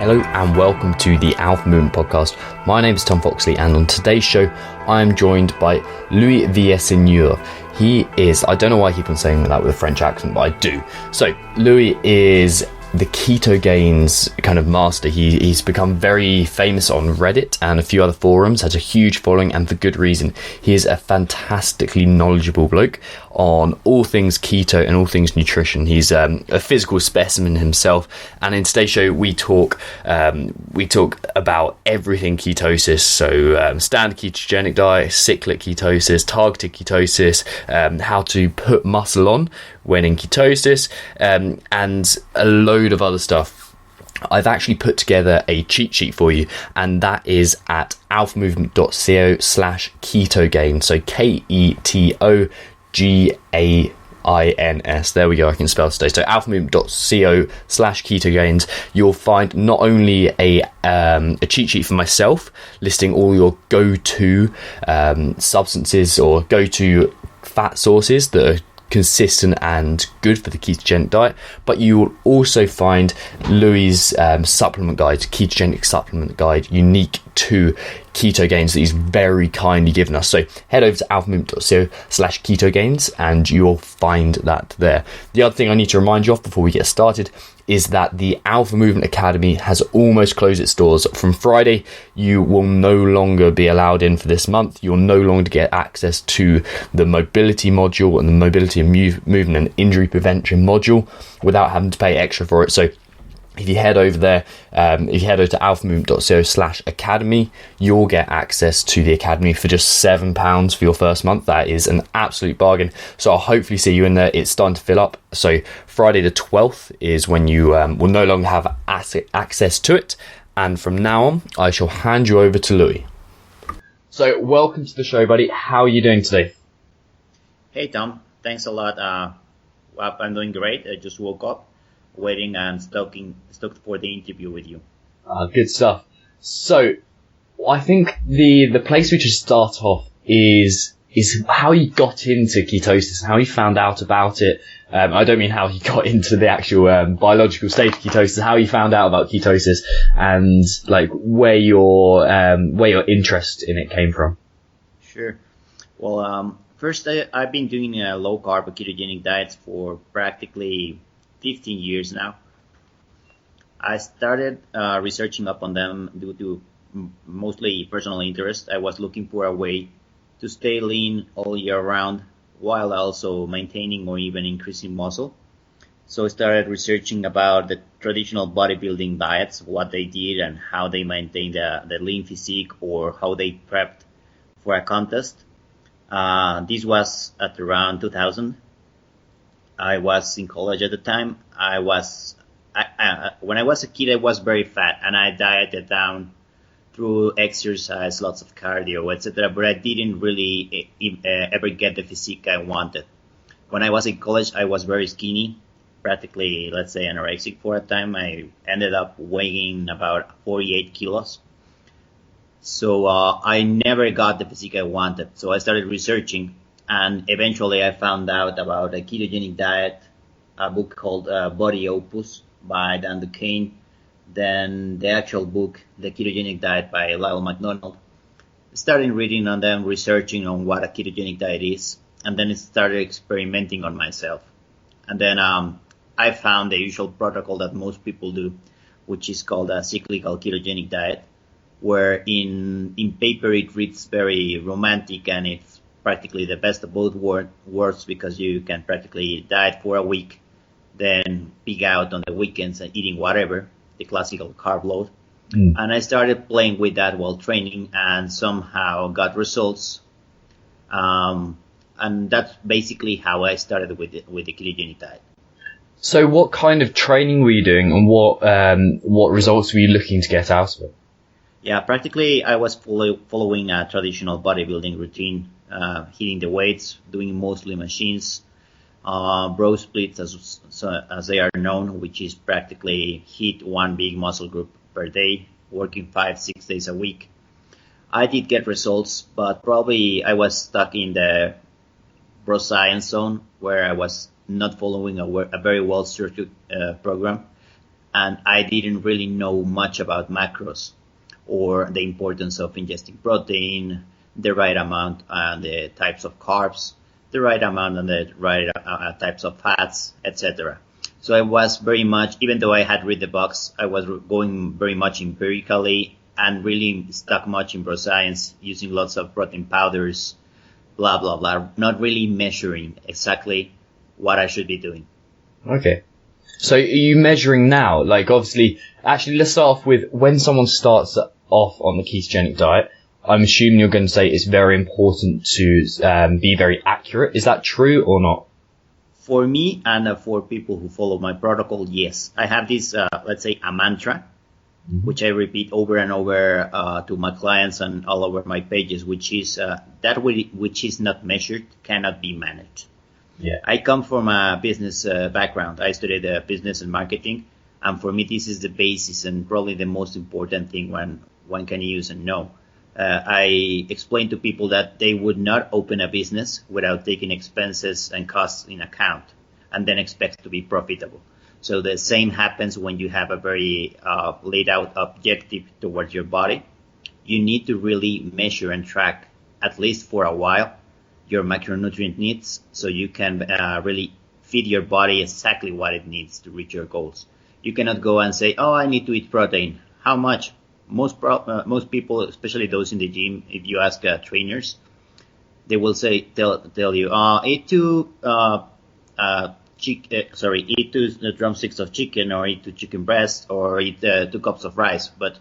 Hello and welcome to the Alpha Movement Podcast. My name is Tom Foxley, and on today's show I am joined by Louis Villasenor. He is, I don't know why I keep on saying that with a French accent, but I do. So Louis is the keto gains kind of master. He's become very famous on Reddit and a few other forums, has a huge following, and for good reason. He is a fantastically knowledgeable bloke on all things keto and all things nutrition. He's a physical specimen himself, and in today's show we talk about everything ketosis. So standard ketogenic diet, cyclic ketosis, targeted ketosis, how to put muscle on when in ketosis, and a load of other stuff. I've actually put together a cheat sheet for you, and that is at alphamovement.co/ketogains. So KETOGAINS. There we go, I can spell today. So alphamovement.co/ketogains. You'll find not only a cheat sheet for myself listing all your go-to substances or go-to fat sources that are consistent and good for the ketogenic diet, but you will also find Louis' supplement guide, ketogenic supplement guide, unique to keto gains, that he's very kindly given us. So head over to alphamovement.co/ketogains and you'll find that there. The other thing I need to remind you of before we get started is that the Alpha Movement Academy has almost closed its doors. From Friday, you will no longer be allowed in for this month. You'll no longer get access to the mobility module and the mobility and movement and injury prevention module without having to pay extra for it. So if you head over there, if you head over to alphamovement.co/academy, you'll get access to the academy for just £7 for your first month. That is an absolute bargain. So I'll hopefully see you in there. It's starting to fill up. So Friday the 12th is when you will no longer have access to it. And from now on, I shall hand you over to Louis. So welcome to the show, buddy. How are you doing today? Hey, Tom. Thanks a lot. Well, I'm doing great. I just woke up, waiting and stoked for the interview with you. Good stuff. So I think the place we should start off is how you got into ketosis, how you found out about it. I don't mean how you got into the actual biological state of ketosis, how you found out about ketosis, and like where your interest in it came from. Sure. Well, first I've been doing a low carb ketogenic diets for practically 15 years now. I started researching up on them due to mostly personal interest. I was looking for a way to stay lean all year round while also maintaining or even increasing muscle. So I started researching about the traditional bodybuilding diets, what they did and how they maintained the lean physique or how they prepped for a contest. This was at around 2000. I was in college at the time. When I was a kid, I was very fat, and I dieted down through exercise, lots of cardio, etc. But I didn't really ever get the physique I wanted. When I was in college, I was very skinny, practically, let's say, anorexic for a time. I ended up weighing about 48 kilos. So I never got the physique I wanted. So I started researching. And eventually I found out about a ketogenic diet, a book called Body Opus by Dan Duquesne, then the actual book, The Ketogenic Diet by Lyle McDonald. Started reading on them, researching on what a ketogenic diet is, and then I started experimenting on myself. And then I found the usual protocol that most people do, which is called a cyclical ketogenic diet, where in paper it reads very romantic and it's practically the best of both worlds because you can practically diet for a week, then pig out on the weekends and eating whatever, the classical carb load. And I started playing with that while training and somehow got results. And that's basically how I started with the ketogenic diet. So what kind of training were you doing, and what results were you looking to get out of it? Yeah, practically I was following a traditional bodybuilding routine, hitting the weights, doing mostly machines, bro splits as they are known, which is practically hit one big muscle group per day, working 5-6 days a week. I did get results, but probably I was stuck in the bro science zone where I was not following a very well structured program. and I didn't really know much about macros or the importance of ingesting protein, the right amount and the types of carbs, the right amount and the right types of fats, etc. So I was very much, even though I had read the books, I was going very much empirically and really stuck much in bro science, using lots of protein powders, blah, blah, blah, not really measuring exactly what I should be doing. Okay. So are you measuring now? Like, obviously, actually, let's start off with when someone starts off on the ketogenic diet, I'm assuming you're going to say it's very important to be very accurate. Is that true or not? For me and for people who follow my protocol, yes. I have this, let's say, a mantra, which I repeat over and over to my clients and all over my pages, which is that which is not measured cannot be managed. Yeah. I come from a business background. I studied business and marketing, and for me this is the basis and probably the most important thing one can use and know. I explain to people that they would not open a business without taking expenses and costs in account and then expect to be profitable. So the same happens when you have a very laid out objective towards your body. You need to really measure and track, at least for a while, your macronutrient needs so you can really feed your body exactly what it needs to reach your goals. You cannot go and say, oh, I need to eat protein. How much? Most people, especially those in the gym, if you ask trainers, they will tell you, eat two drumsticks of chicken, or eat 2 chicken breasts, or eat 2 cups of rice. But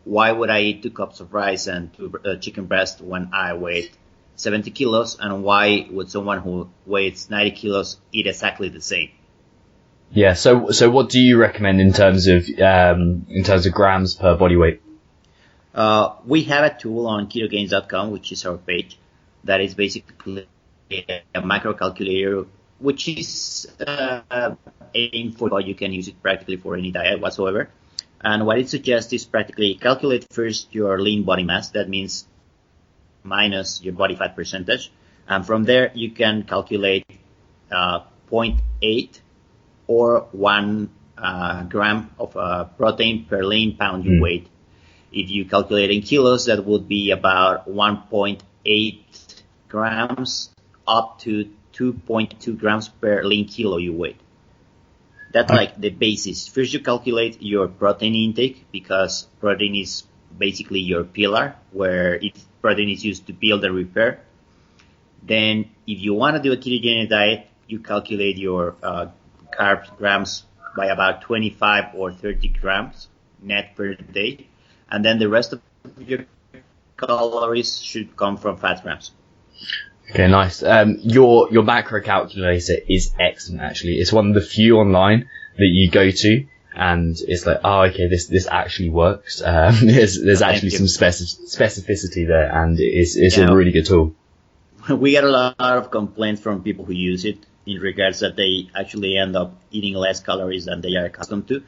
why would I eat 2 cups of rice and 2 chicken breasts when I weigh 70 kilos? And why would someone who weighs 90 kilos eat exactly the same? Yeah. So what do you recommend in terms of grams per body weight? We have a tool on ketogains.com, which is our page, that is basically a macro calculator, which is aimed for, you can use it practically for any diet whatsoever. And what it suggests is practically calculate first your lean body mass. That means minus your body fat percentage. And from there, you can calculate 0.8 or 1 gram of protein per lean pound you weigh. If you calculate in kilos, that would be about 1.8 grams up to 2.2 grams per lean kilo you weigh. That's like the basis. First, you calculate your protein intake, because protein is basically your pillar, where protein is used to build and repair. Then, if you want to do a ketogenic diet, you calculate your carb grams by about 25 or 30 grams net per day. And then the rest of your calories should come from fat grams. Okay, nice. Your macro calculator is excellent, actually. It's one of the few online that you go to, and it's like, oh, okay, this actually works. There's actually some specificity there, and it's a really good tool. We get a lot of complaints from people who use it in regards that they actually end up eating less calories than they are accustomed to.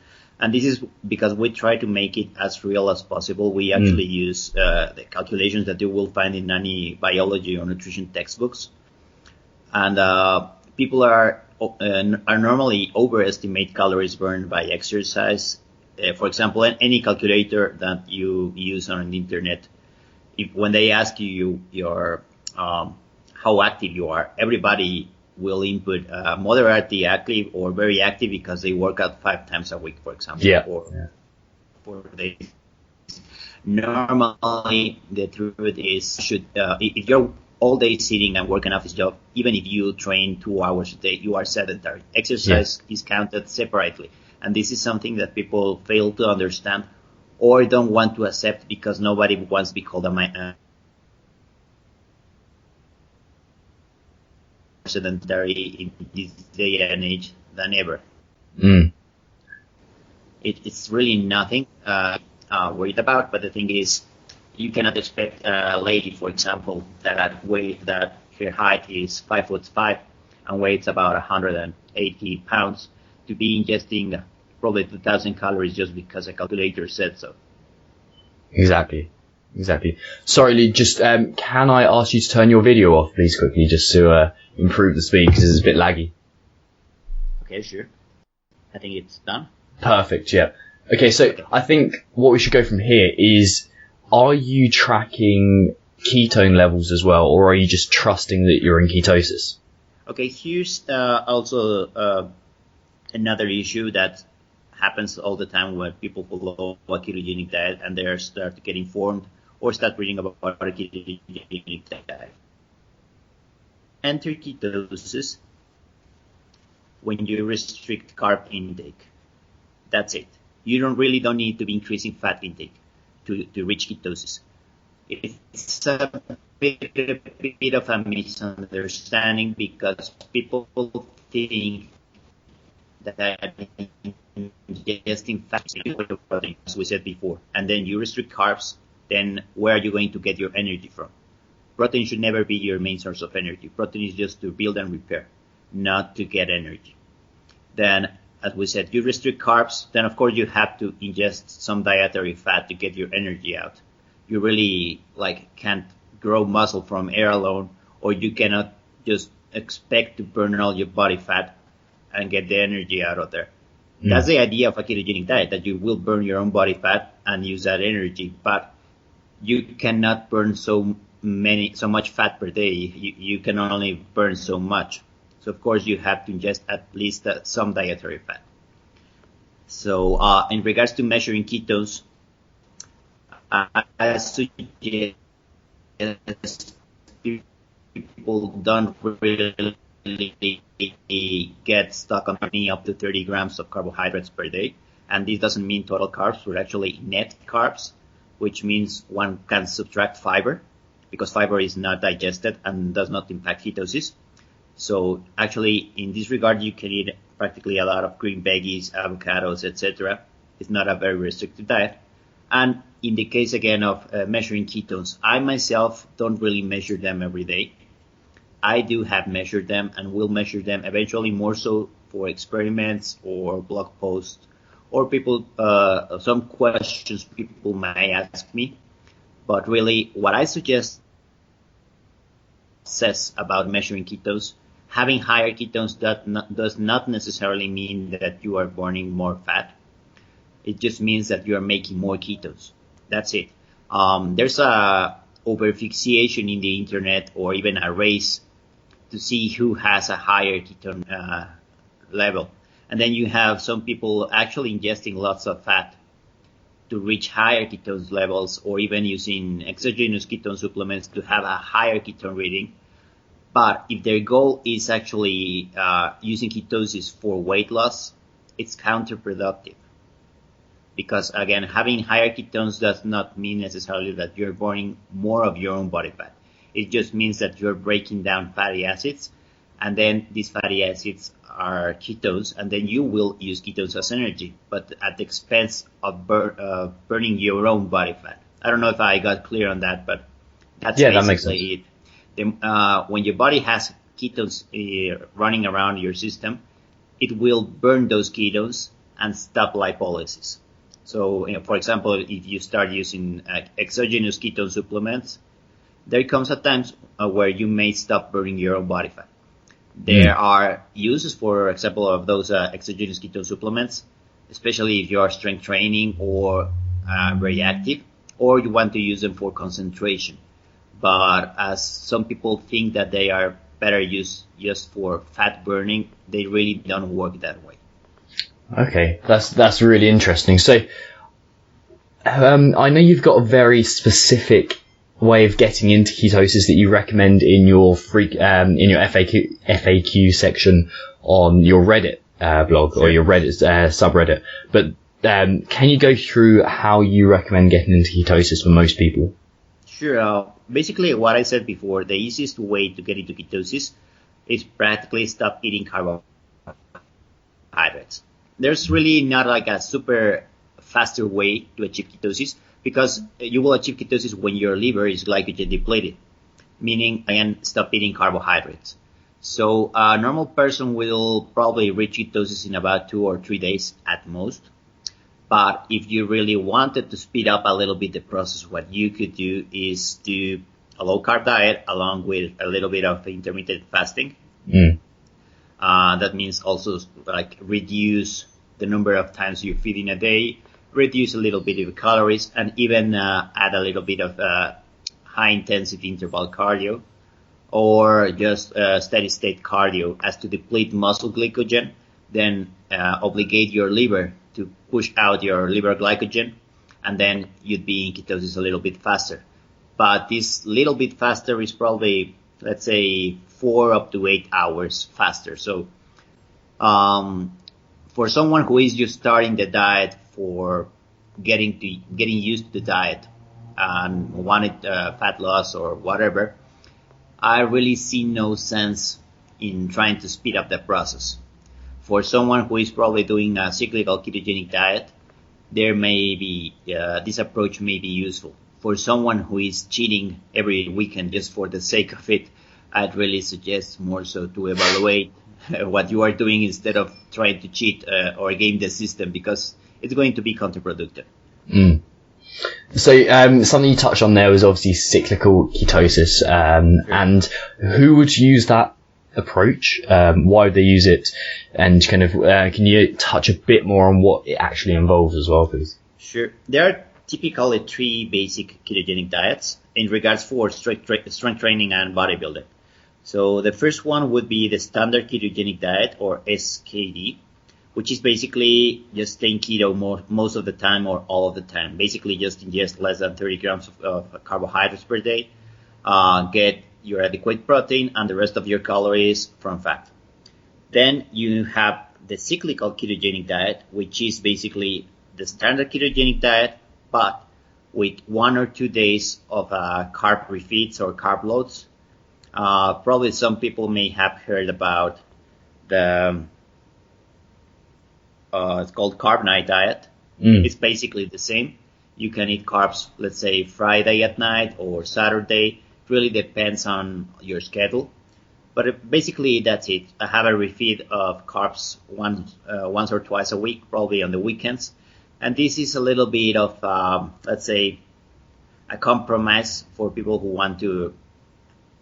And this is because we try to make it as real as possible. We actually use the calculations that you will find in any biology or nutrition textbooks. And people are normally overestimate calories burned by exercise. For example, any calculator that you use on the internet, when they ask you your how active you are, everybody will input moderately active or very active because they work out 5 times a week, for example, or 4 days. Normally, the truth is, if you're all day sitting and working off this job, even if you train 2 hours a day, you are sedentary. Exercise is counted separately, and this is something that people fail to understand or don't want to accept because nobody wants to be called a sedentary in this day and age than ever. It's really nothing worried about, but the thing is, you cannot expect a lady, for example, that her height is 5'5" and weighs about 180 pounds to be ingesting probably 2,000 calories just because a calculator said so. Exactly. Sorry, Lee, just can I ask you to turn your video off, please, quickly, just to improve the speed, because it's a bit laggy. Okay, sure. I think it's done. Perfect, yeah. Okay, so I think what we should go from here is, are you tracking ketone levels as well, or are you just trusting that you're in ketosis? Okay, here's also another issue that happens all the time when people follow a ketogenic diet and they start to get informed or start reading about a ketogenic diet. Enter ketosis when you restrict carb intake. That's it. You don't need to be increasing fat intake to reach ketosis. It's a bit of a misunderstanding because people think that ingesting fat is protein, as we said before, and then you restrict carbs, then where are you going to get your energy from? Protein should never be your main source of energy. Protein is just to build and repair, not to get energy. Then, as we said, you restrict carbs, then of course you have to ingest some dietary fat to get your energy out. You really can't grow muscle from air alone, or you cannot just expect to burn all your body fat and get the energy out of there. That's the idea of a ketogenic diet, that you will burn your own body fat and use that energy, but you cannot burn so much fat per day. You can only burn so much. So of course you have to ingest at least some dietary fat. So in regards to measuring ketones, I suggest people don't really get stuck on eating up to 30 grams of carbohydrates per day. And this doesn't mean total carbs, but actually net carbs, which means one can subtract fiber, because fiber is not digested and does not impact ketosis. So actually, in this regard, you can eat practically a lot of green veggies, avocados, etc. It's not a very restrictive diet. And in the case, again, of measuring ketones, I myself don't really measure them every day. I do have measured them and will measure them eventually, more so for experiments or blog posts or some questions people may ask me. But really, what I suggest says about measuring ketones, having higher ketones does not necessarily mean that you are burning more fat. It just means that you are making more ketones. That's it. There's a overfixation in the internet, or even a race to see who has a higher ketone level. And then you have some people actually ingesting lots of fat to reach higher ketones levels, or even using exogenous ketone supplements to have a higher ketone reading. But if their goal is actually using ketosis for weight loss, it's counterproductive. Because again, having higher ketones does not mean necessarily that you're burning more of your own body fat. It just means that you're breaking down fatty acids, and then these fatty acids are ketones, and then you will use ketones as energy, but at the expense of burning your own body fat. I don't know if I got clear on that, but that's basically it. When your body has ketones running around your system, it will burn those ketones and stop lipolysis. So, for example, if you start using exogenous ketone supplements, there comes a time where you may stop burning your own body fat. There are uses, for example, of those exogenous ketone supplements, especially if you are strength training or very active, or you want to use them for concentration. But as some people think that they are better used just for fat burning, they really don't work that way. Okay, that's really interesting. So, I know you've got a very specific way of getting into ketosis that you recommend in your FAQ section on your Reddit blog, or your Reddit subreddit. But can you go through how you recommend getting into ketosis for most people? Sure. Basically, what I said before, the easiest way to get into ketosis is practically stop eating carbohydrates. There's really not like a super faster way to achieve ketosis, because you will achieve ketosis when your liver is glycogen depleted, meaning, again, stop eating carbohydrates. So a normal person will probably reach ketosis in about 2 or 3 days at most. But if you really wanted to speed up a little bit the process, what you could do is do a low-carb diet along with a little bit of intermittent fasting. That means also reduce the number of times you feed in a day, reduce a little bit of the calories, and even add a little bit of high-intensity interval cardio, or just steady-state cardio as to deplete muscle glycogen, then obligate your liver to push out your liver glycogen, and then you'd be in ketosis a little bit faster. But this little bit faster is probably, let's say, 4 up to 8 hours faster. So for someone who is just starting the diet, for getting used to the diet and wanted fat loss or whatever, I really see no sense in trying to speed up the process. For someone who is probably doing a cyclical ketogenic diet, there may be this approach may be useful. For someone who is cheating every weekend just for the sake of it, I'd really suggest more so to evaluate what you are doing instead of trying to cheat or game the system, because it's going to be counterproductive. So something you touched on there was obviously cyclical ketosis, Sure. And who would use that approach? Why would they use it? And kind of can you touch a bit more on what it actually involves as well, please? Sure. There are typically 3 basic ketogenic diets in regards for strength training and bodybuilding. So the first one would be the standard ketogenic diet, or SKD, which is basically just staying keto most of the time or all of the time. Basically just ingest less than 30 grams of carbohydrates per day, get your adequate protein and the rest of your calories from fat. Then you have the cyclical ketogenic diet, which is basically the standard ketogenic diet, but with 1 or 2 days of carb refeeds or carb loads. Probably some people may have heard about the it's called carb night diet. It's basically the same. You can eat carbs, let's say Friday at night or Saturday. It really depends on your schedule. But basically that's it. I have a refeed of carbs once or twice a week, probably on the weekends. And this is a little bit of, let's say, a compromise for people who want to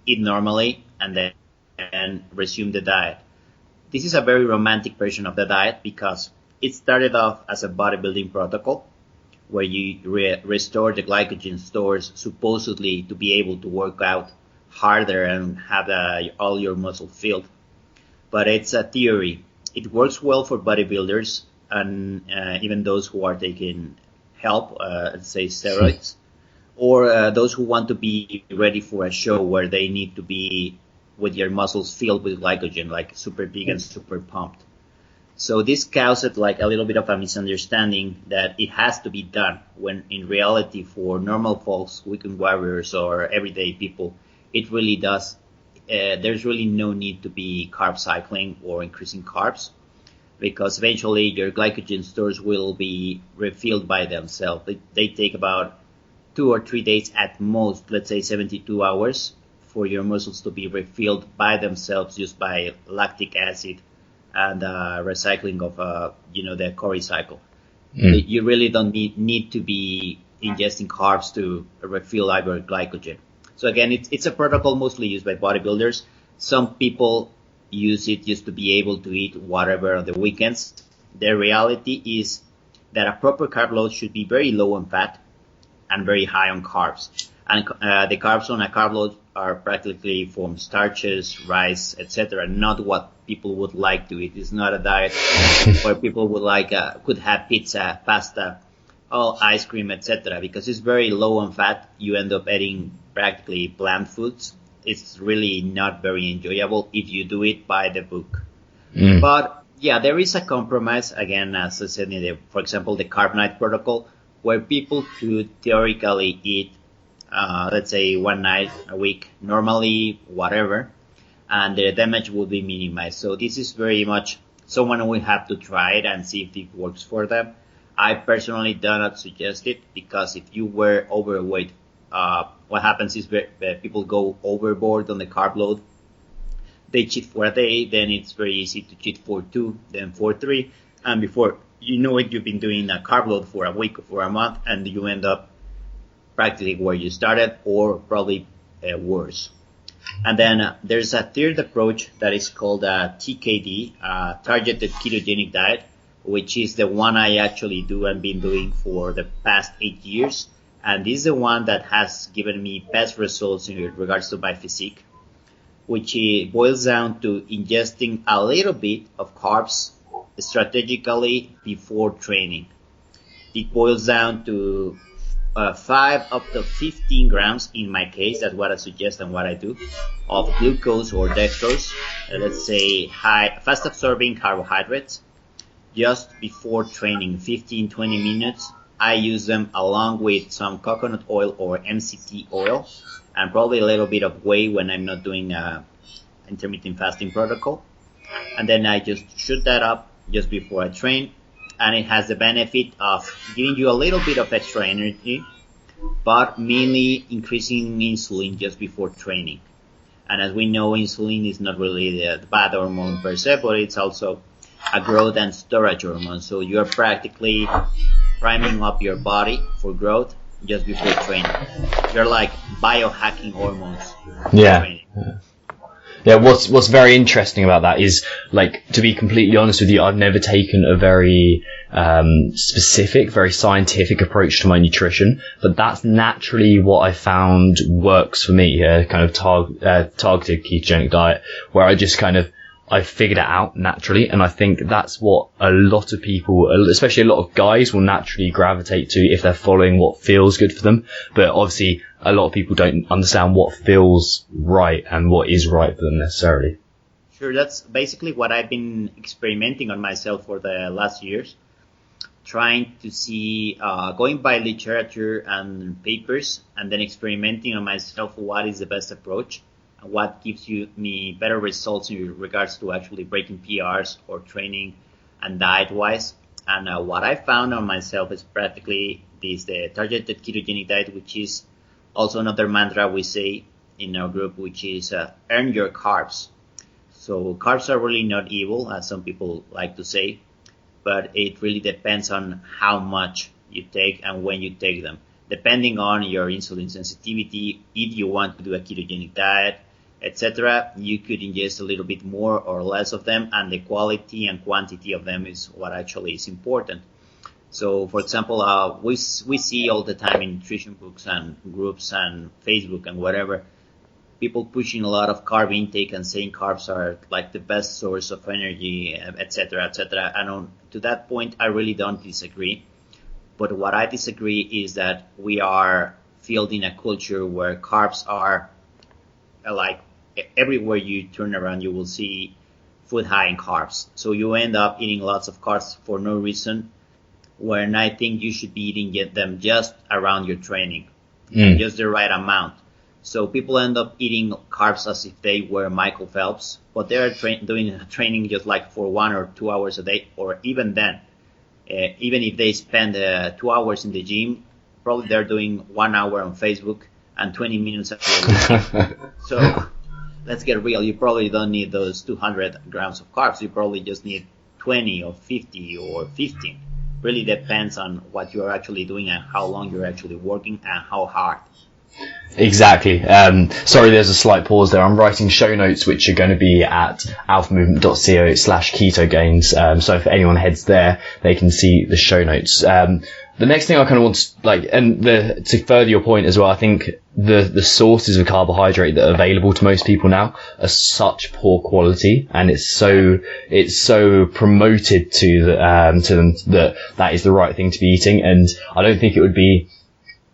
eat normally and then resume the diet. This is a very romantic version of the diet because it started off as a bodybuilding protocol where you restore the glycogen stores supposedly to be able to work out harder and have all your muscle filled. But it's a theory. It works well for bodybuilders and even those who are taking help, let's say steroids, or those who want to be ready for a show where they need to be with your muscles filled with glycogen, like super big and super pumped. So this caused like a little bit of a misunderstanding that it has to be done, when in reality for normal folks, weekend warriors or everyday people, it really does. There's really no need to be carb cycling or increasing carbs, because eventually your glycogen stores will be refilled by themselves. They take about 2 or 3 days at most, let's say 72 hours, for your muscles to be refilled by themselves just by lactic acid and recycling of the Cori cycle. You really don't need to be ingesting carbs to refill your glycogen. So again, it's a protocol mostly used by bodybuilders. Some people use it just to be able to eat whatever on the weekends. The reality is that a proper carb load should be very low on fat and very high on carbs. And the carbs on a carb load are practically from starches, rice, etc. Not what people would like to eat. It's not a diet where people would could have pizza, pasta, ice cream, etc. Because it's very low on fat. You end up eating practically bland foods. It's really not very enjoyable if you do it by the book. But yeah, there is a compromise. Again, as I said, for example, the carb night protocol, where people could theoretically eat, let's say 1 night a week, normally, whatever, and the damage will be minimized. So this is very much someone will have to try it and see if it works for them. I personally do not suggest it, because if you were overweight, what happens is people go overboard on the carb load. They cheat for a day, then it's very easy to cheat for 2, then for 3, and before you know it, you've been doing a carb load for a week or for a month, and you end up practically where you started, or probably worse. And then there's a third approach that is called TKD, targeted ketogenic diet, which is the one I actually do and been doing for the past 8 years. And this is the one that has given me best results in regards to my physique, which boils down to ingesting a little bit of carbs strategically before training. It boils down to 5 up to 15 grams, in my case, that's what I suggest and what I do, of glucose or dextrose, let's say fast absorbing carbohydrates, just before training, 15-20 minutes. I use them along with some coconut oil or MCT oil, and probably a little bit of whey when I'm not doing intermittent fasting protocol. And then I just shoot that up just before I train, and it has the benefit of giving you a little bit of extra energy, but mainly increasing insulin just before training. And as we know, insulin is not really the bad hormone per se, but it's also a growth and storage hormone. So you're practically priming up your body for growth just before training. You're like biohacking hormones. Yeah. Yeah, what's very interesting about that is, like, to be completely honest with you, I've never taken a very specific, very scientific approach to my nutrition, but that's naturally what I found works for me, kind of targeted ketogenic diet, where I figured it out naturally, and I think that's what a lot of people, especially a lot of guys, will naturally gravitate to if they're following what feels good for them. But obviously, a lot of people don't understand what feels right and what is right for them necessarily. Sure, that's basically what I've been experimenting on myself for the last years, trying to see, going by literature and papers, and then experimenting on myself what is the best approach. What gives me better results in regards to actually breaking PRs or training and diet-wise. And what I found on myself is practically the targeted ketogenic diet, which is also another mantra we say in our group, which is earn your carbs. So carbs are really not evil, as some people like to say, but it really depends on how much you take and when you take them. Depending on your insulin sensitivity, if you want to do a ketogenic diet, etc., you could ingest a little bit more or less of them, and the quality and quantity of them is what actually is important. So, for example, we see all the time in nutrition books and groups and Facebook and whatever, people pushing a lot of carb intake and saying carbs are like the best source of energy, etc., etc. And to that point, I really don't disagree. But what I disagree is that we are filled in a culture where carbs are like everywhere you turn around, you will see food high in carbs. So you end up eating lots of carbs for no reason, when I think you should be eating them just around your training, just the right amount. So people end up eating carbs as if they were Michael Phelps, but they're doing training just like for 1 or 2 hours a day, or even then. Even if they spend 2 hours in the gym, probably they're doing 1 hour on Facebook and 20 minutes after. So let's get real. You probably don't need those 200 grams of carbs. You probably just need 20 or 50 or 15. Really depends on what you're actually doing and how long you're actually working and how hard. Exactly. Sorry, there's a slight pause there. I'm writing show notes, which are going to be at alphamovement.co/ketogains. So if anyone heads there, they can see the show notes. The next thing I kind of want to, to further your point as well, I think the sources of carbohydrate that are available to most people now are such poor quality, and it's so promoted to them that is the right thing to be eating. And I don't think it would be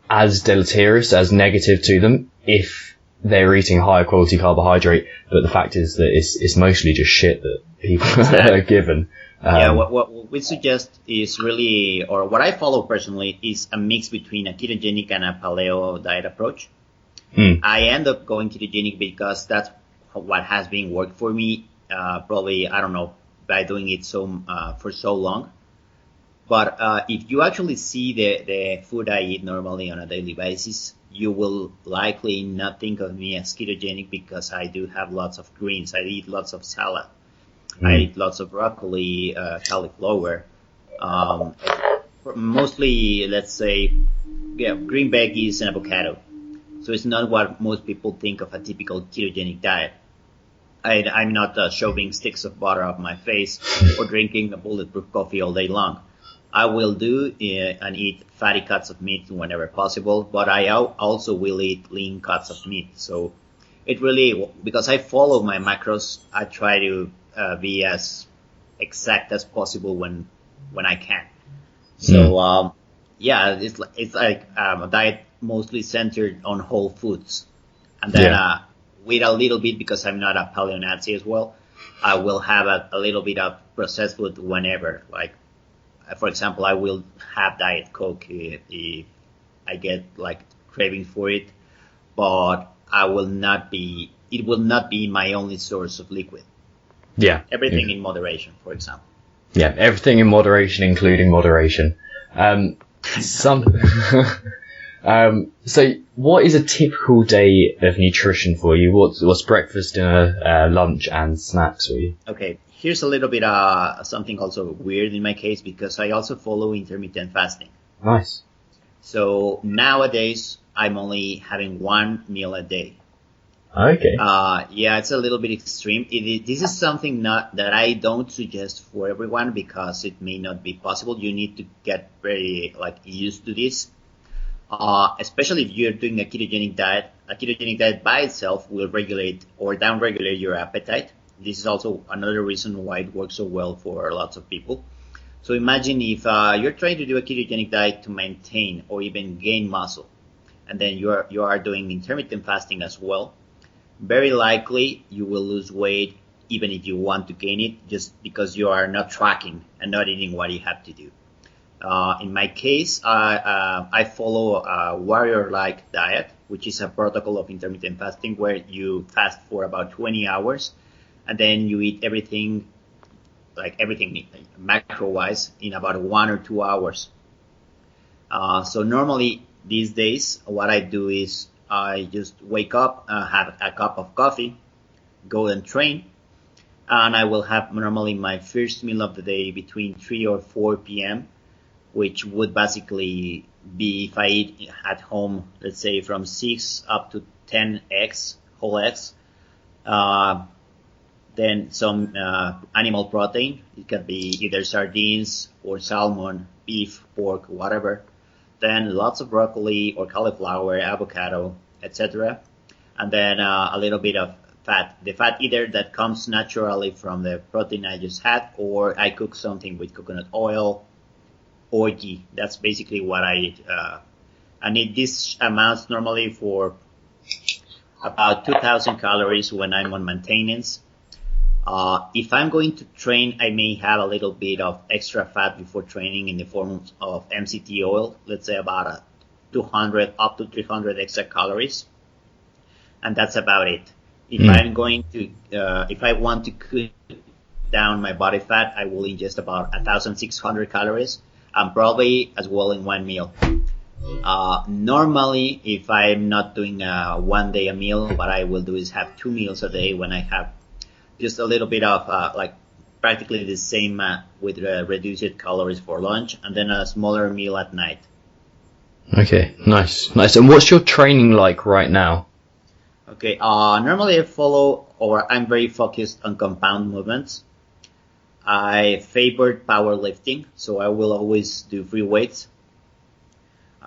as deleterious, as negative to them if they're eating higher quality carbohydrate. But the fact is that it's mostly just shit that people are given. What we suggest is really, or what I follow personally, is a mix between a ketogenic and a paleo diet approach. I end up going ketogenic because that's what has been worked for me, probably, I don't know, by doing it for so long. But if you actually see the food I eat normally on a daily basis, you will likely not think of me as ketogenic, because I do have lots of greens. I eat lots of salad. I eat lots of broccoli, cauliflower, mostly, let's say, green veggies and avocado. So it's not what most people think of a typical ketogenic diet. I'm not shoving sticks of butter up my face or drinking a bulletproof coffee all day long. I will do and eat fatty cuts of meat whenever possible, but I also will eat lean cuts of meat. So it really, because I follow my macros, I try to be as exact as possible when I can. So yeah, it's like a diet mostly centered on whole foods, and then with a little bit, because I'm not a paleo Nazi as well, I will have a little bit of processed food whenever. Like, for example, I will have Diet Coke if I get like craving for it, but it will not be my only source of liquid. Yeah. Everything in moderation, for example. Yeah, everything in moderation, including moderation. So what is a typical day of nutrition for you? What's breakfast, dinner, lunch, and snacks for you? Okay, here's a little bit something also weird in my case, because I also follow intermittent fasting. Nice. So nowadays I'm only having one meal a day. Okay. Yeah, it's a little bit extreme. This is something that I don't suggest for everyone, because it may not be possible. You need to get very used to this. Especially if you're doing a ketogenic diet. A ketogenic diet by itself will regulate or downregulate your appetite. This is also another reason why it works so well for lots of people. So imagine if you're trying to do a ketogenic diet to maintain or even gain muscle, and then you are doing intermittent fasting as well. Very likely you will lose weight even if you want to gain it, just because you are not tracking and not eating what you have to do. In my case, I follow a warrior-like diet, which is a protocol of intermittent fasting where you fast for about 20 hours and then you eat everything macro-wise in about 1 or 2 hours. So normally these days, what I do is I just wake up, have a cup of coffee, go and train, and I will have normally my first meal of the day between 3 or 4 p.m., which would basically be, if I eat at home, let's say from 6 up to 10 eggs, whole eggs, then some animal protein. It can be either sardines or salmon, beef, pork, whatever. Then lots of broccoli or cauliflower, avocado, etc. And then a little bit of fat. The fat either that comes naturally from the protein I just had, or I cook something with coconut oil or ghee. That's basically what I eat. I need this amounts normally for about 2,000 calories when I'm on maintenance. If I'm going to train, I may have a little bit of extra fat before training in the form of MCT oil, let's say about 200 up to 300 extra calories. And that's about it. If I'm going to, if I want to cut down my body fat, I will ingest about 1,600 calories, and probably as well in one meal. Normally, if I'm not doing one day a meal, what I will do is have 2 meals a day when I have just a little bit of practically the same with reduced calories for lunch, and then a smaller meal at night. Okay, nice. And what's your training like right now? Okay, normally I follow, or I'm very focused on compound movements. I favored powerlifting, so I will always do free weights.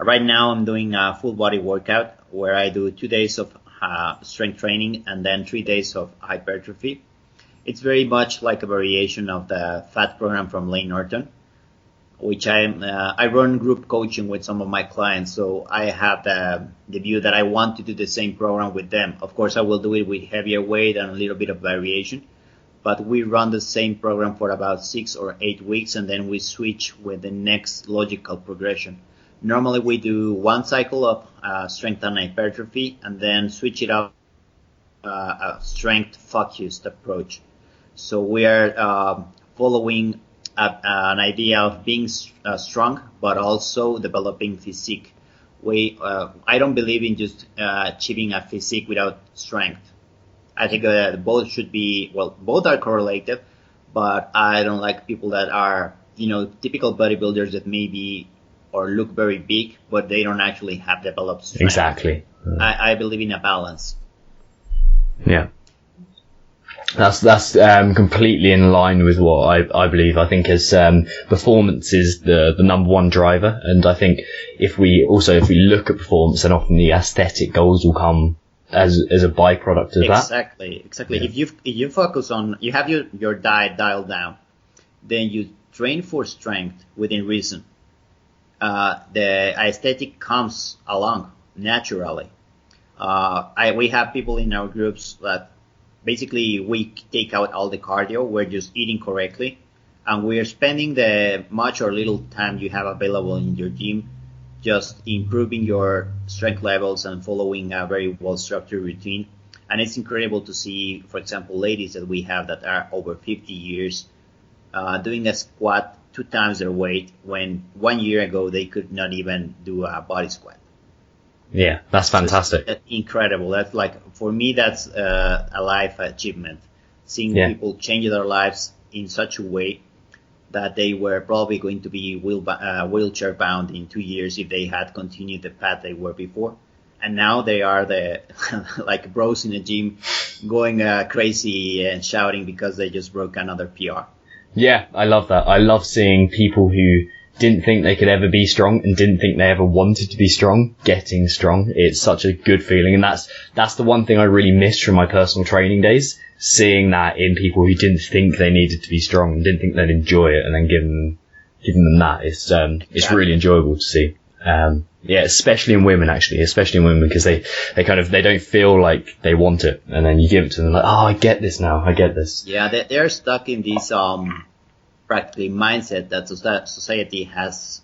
Right now I'm doing a full body workout where I do 2 days of strength training and then 3 days of hypertrophy. It's very much like a variation of the FAT program from Lane Norton, which I run group coaching with some of my clients. So I have the view that I want to do the same program with them. Of course, I will do it with heavier weight and a little bit of variation, but we run the same program for about 6 or 8 weeks, and then we switch with the next logical progression. Normally we do 1 cycle of strength and hypertrophy, and then switch it up a strength focused approach. So we are following an idea of being strong, but also developing physique. I don't believe in just achieving a physique without strength. I think both should be, both are correlated, but I don't like people that are, typical bodybuilders that maybe or look very big, but they don't actually have developed strength. Exactly. I believe in a balance. Yeah. That's completely in line with what I believe. I think as performance is the number one driver, and I think if we look at performance, then often the aesthetic goals will come as a byproduct of that. Exactly. Yeah. If you focus on, you have your diet dialed down, then you train for strength within reason. The aesthetic comes along naturally. We have people in our groups that basically we take out all the cardio. We're just eating correctly, and we're spending the much or little time you have available in your gym just improving your strength levels and following a very well-structured routine. And it's incredible to see, for example, ladies that we have that are over 50 years doing a squat 2 times their weight when 1 year ago they could not even do a body squat. Yeah, that's fantastic. So incredible. That's like, for me, that's a life achievement. Seeing people change their lives in such a way that they were probably going to be wheelchair bound in 2 years if they had continued the path they were before. And now they are the like bros in the gym going crazy and shouting because they just broke another PR. Yeah, I love that. I love seeing people who didn't think they could ever be strong and didn't think they ever wanted to be strong, getting strong. It's such a good feeling. And that's the one thing I really missed from my personal training days, seeing that in people who didn't think they needed to be strong and didn't think they'd enjoy it, and then giving them that. It's really enjoyable to see. Especially in women, because they don't feel like they want it, and then you give it to them like, oh, I get this now, I get this. Yeah, they're stuck in this practically mindset that society has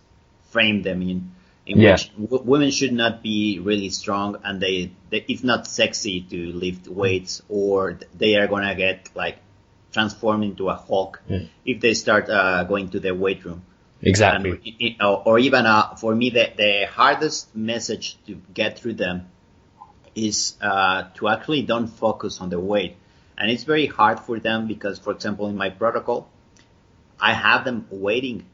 framed them in which women should not be really strong, and it's not sexy to lift weights, or they are gonna get like transformed into a Hulk if they start going to the weight room. Exactly. Or even for me, the hardest message to get through them is to actually don't focus on the weight. And it's very hard for them because, for example, in my protocol, I have them weighting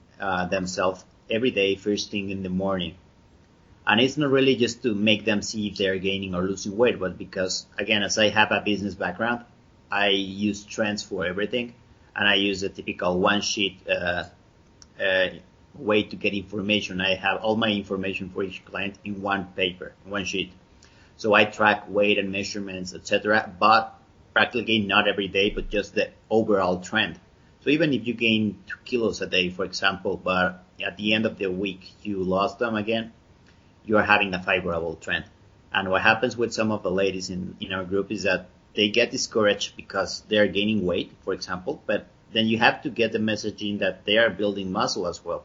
themselves every day, first thing in the morning. And it's not really just to make them see if they're gaining or losing weight, but because, again, as I have a business background, I use trends for everything. And I use a typical one-sheet way to get information. I have all my information for each client in one paper, one sheet. So I track weight and measurements, etc., but practically not every day, but just the overall trend. So even if you gain 2 kilos a day, for example, but at the end of the week you lost them again, you are having a favorable trend. And what happens with some of the ladies in our group is that they get discouraged because they're gaining weight, for example, but then you have to get the message in that they are building muscle as well.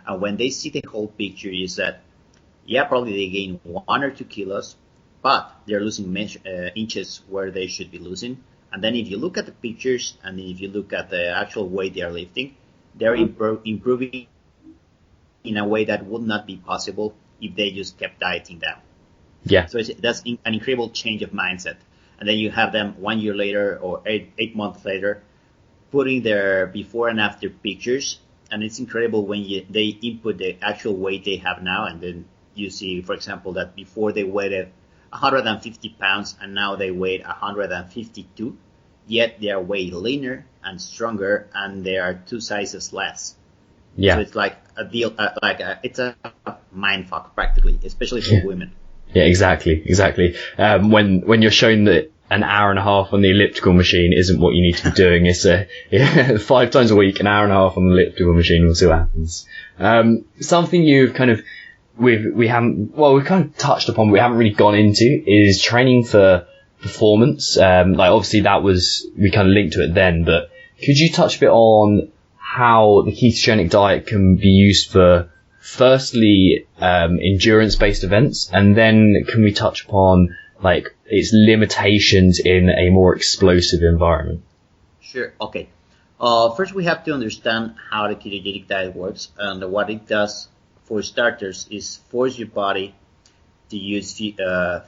And when they see the whole picture is that, probably they gain 1 or 2 kilos, but they're losing inches where they should be losing. And then if you look at the pictures and if you look at the actual weight they are lifting, they're improving in a way that would not be possible if they just kept dieting down. Yeah. So that's an incredible change of mindset. And then you have them 1 year later or eight months later putting their before and after pictures. And it's incredible when they input the actual weight they have now. And then you see, for example, that before they weighed 150 pounds and now they weigh 152, yet they are way leaner and stronger and they are 2 sizes less. Yeah. So it's like a deal, it's a mind fuck practically, especially for women. Yeah, exactly. When you're shown that an hour and a half on the elliptical machine isn't what you need to be doing, it's 5 times a week, an hour and a half on the elliptical machine, we'll see what happens. Something you've kind of, we've kind of touched upon, but we haven't really gone into is training for performance. Obviously we kind of linked to it then, but could you touch a bit on how the ketogenic diet can be used for, firstly, endurance-based events, and then can we touch upon its limitations in a more explosive environment? Sure. Okay. First, we have to understand how the ketogenic diet works, and what it does, for starters, is force your body to use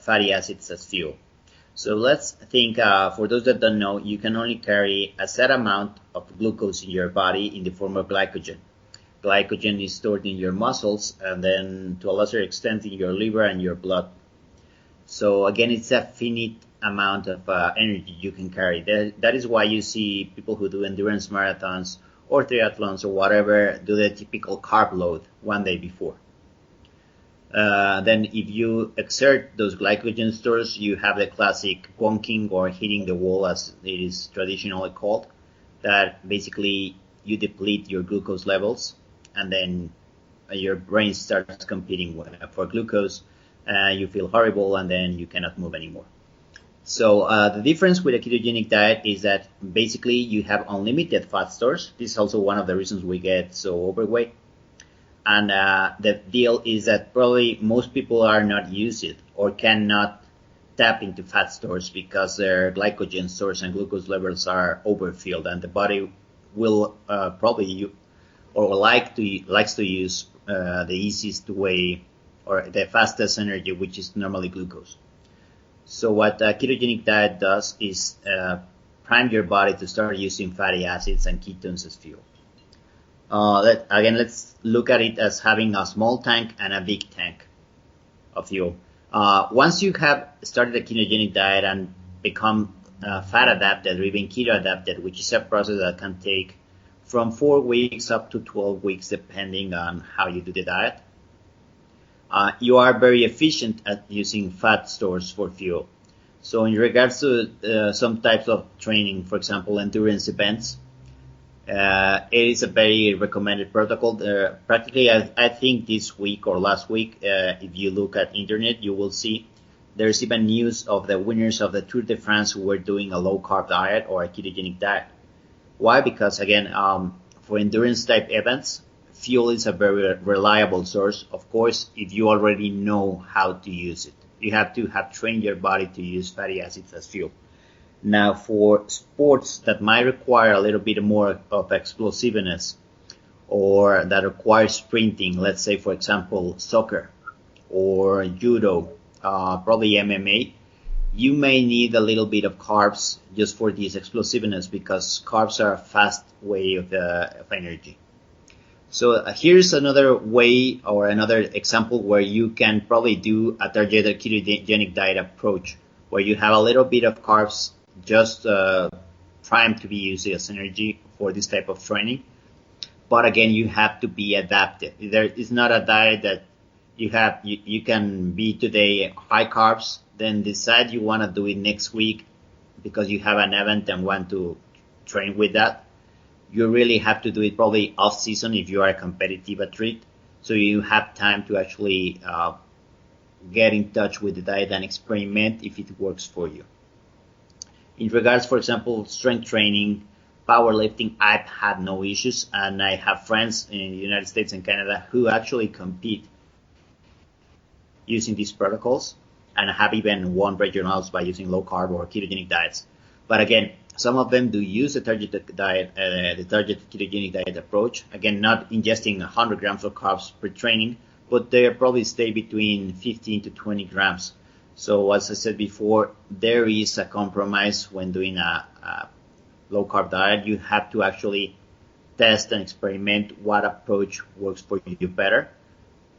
fatty acids as fuel. So let's think, for those that don't know, you can only carry a set amount of glucose in your body in the form of glycogen. Glycogen is stored in your muscles and then to a lesser extent in your liver and your blood. So again, it's a finite amount of energy you can carry. That is why you see people who do endurance marathons or triathlons or whatever do the typical carb load one day before. Then if you exert those glycogen stores, you have the classic bonking or hitting the wall, as it is traditionally called, that basically you deplete your glucose levels, and then your brain starts competing for glucose. You feel horrible, and then you cannot move anymore. So the difference with a ketogenic diet is that basically you have unlimited fat stores. This is also one of the reasons we get so overweight. And the deal is that probably most people are not used it or cannot tap into fat stores because their glycogen stores and glucose levels are overfilled, and the body will probably likes to use the easiest way or the fastest energy, which is normally glucose. So what a ketogenic diet does is prime your body to start using fatty acids and ketones as fuel. Let's look at it as having a small tank and a big tank of fuel. Once you have started a ketogenic diet and become fat adapted or even keto adapted, which is a process that can take from 4 weeks up to 12 weeks, depending on how you do the diet, you are very efficient at using fat stores for fuel. So in regards to some types of training, for example, endurance events, it is a very recommended protocol. Practically, I think this week or last week, if you look at internet, you will see there's even news of the winners of the Tour de France who were doing a low-carb diet or a ketogenic diet. Why? Because, again, for endurance-type events, fuel is a very reliable source. Of course, if you already know how to use it. You have to have trained your body to use fatty acids as fuel. Now, for sports that might require a little bit more of explosiveness or that require sprinting, let's say, for example, soccer or judo, probably MMA, you may need a little bit of carbs just for this explosiveness because carbs are a fast way of energy. So here's another way or another example where you can probably do a targeted ketogenic diet approach where you have a little bit of carbs just primed to be used as energy for this type of training. But again, you have to be adapted. There is not a diet that you can be today high carbs, then decide you want to do it next week because you have an event and want to train with that. You really have to do it probably off season if you are a competitive athlete. So you have time to actually get in touch with the diet and experiment if it works for you. In regards, for example, strength training, powerlifting, I've had no issues, and I have friends in the United States and Canada who actually compete using these protocols and have even won regionals by using low carb or ketogenic diets. But again, some of them do use the targeted diet, the targeted ketogenic diet approach. Again, not ingesting 100 grams of carbs per training, but they probably stay between 15 to 20 grams. So as I said before, there is a compromise when doing a low carb diet. You have to actually test and experiment what approach works for you better.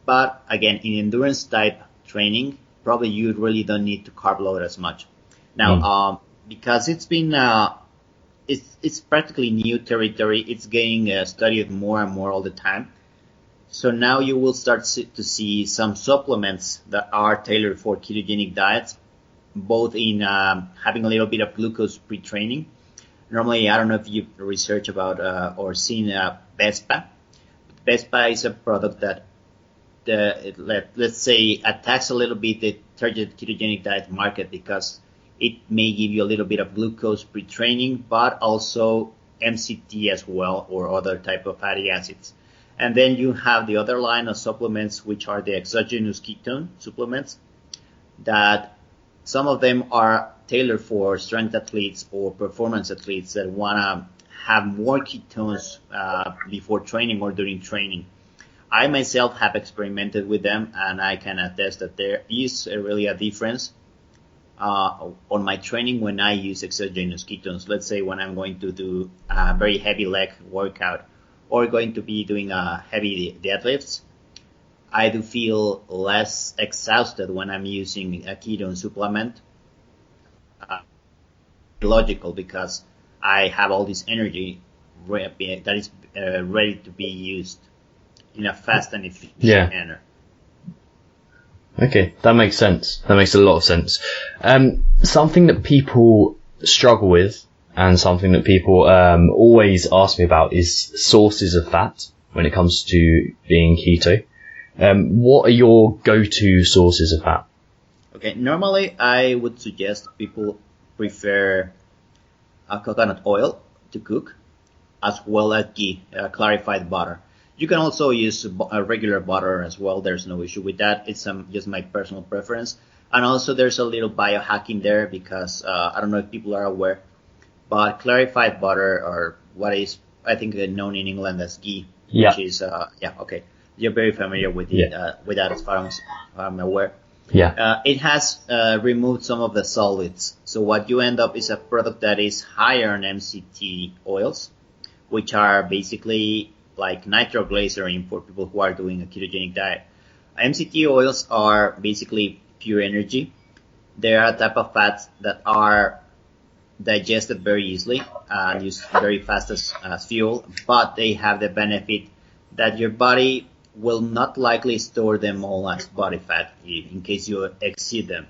But again, in endurance type training, probably you really don't need to carb load as much. Now, because it's been, it's practically new territory. It's getting studied more and more all the time. So now you will start to see some supplements that are tailored for ketogenic diets, both in having a little bit of glucose pre-training. Normally, I don't know if you've researched about or seen Vespa. Vespa is a product that, let's say, attacks a little bit the targeted ketogenic diet market because it may give you a little bit of glucose pre-training, but also MCT as well or other type of fatty acids. And then you have the other line of supplements, which are the exogenous ketone supplements, that some of them are tailored for strength athletes or performance athletes that want to have more ketones before training or during training. I myself have experimented with them, and I can attest that there is really a difference on my training when I use exogenous ketones. Let's say when I'm going to do a very heavy leg workout or going to be doing heavy deadlifts, I do feel less exhausted when I'm using a ketone supplement. logical because I have all this energy that is ready to be used in a fast and efficient manner. Okay, that makes sense. That makes a lot of sense. Something that people struggle with and something that people always ask me about is sources of fat when it comes to being keto. What are your go-to sources of fat? Okay, normally I would suggest people prefer coconut oil to cook, as well as ghee, clarified butter. You can also use regular butter as well. There's no issue with that. It's just my personal preference. And also there's a little biohacking there because I don't know if people are aware, but clarified butter, or what is I think known in England as ghee, which is okay. You're very familiar with it, with that as far as I'm aware. Yeah. It has removed some of the solids. So what you end up is a product that is higher in MCT oils, which are basically like nitroglycerin for people who are doing a ketogenic diet. MCT oils are basically pure energy. They are a type of fats that are digested very easily and used very fast as fuel, but they have the benefit that your body will not likely store them all as body fat in case you exceed them.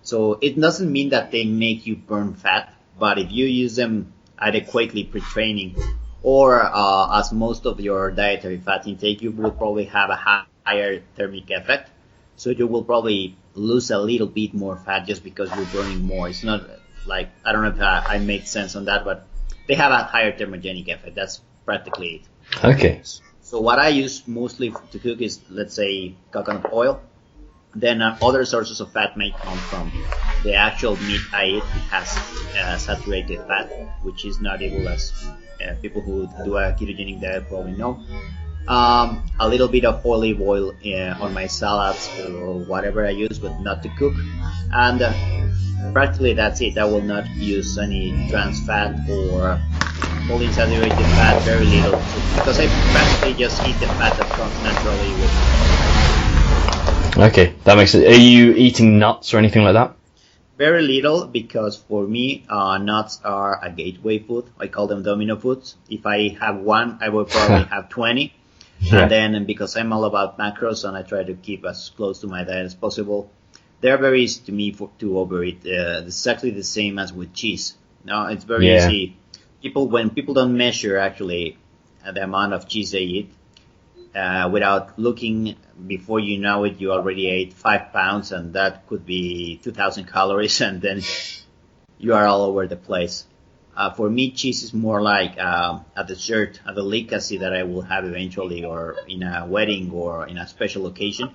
So it doesn't mean that they make you burn fat, but if you use them adequately pre-training or as most of your dietary fat intake, you will probably have a higher thermic effect. So you will probably lose a little bit more fat just because you're burning more. It's not like, I don't know if I made sense on that, but they have a higher thermogenic effect. That's practically it. Okay. So what I use mostly to cook is, let's say, coconut oil. Then other sources of fat may come from the actual meat I eat. It has saturated fat, which is not able, as people who do a ketogenic diet probably know. A little bit of olive oil on my salads or whatever I use, but not to cook. And practically that's it. I will not use any trans fat or polyunsaturated fat, very little, because I practically just eat the fat that comes naturally with it. Okay, that makes sense. Are you eating nuts or anything like that? Very little, because for me, nuts are a gateway food. I call them domino foods. If I have one, I will probably have 20. Yeah. And then because I'm all about macros and I try to keep as close to my diet as possible, they're very easy to me to overeat. It's exactly the same as with cheese. No, it's very easy. When people don't measure actually the amount of cheese they eat, without looking, before you know it, you already ate 5 pounds, and that could be 2,000 calories, and then you are all over the place. For me, cheese is more like a dessert, a delicacy that I will have eventually, or in a wedding or in a special occasion.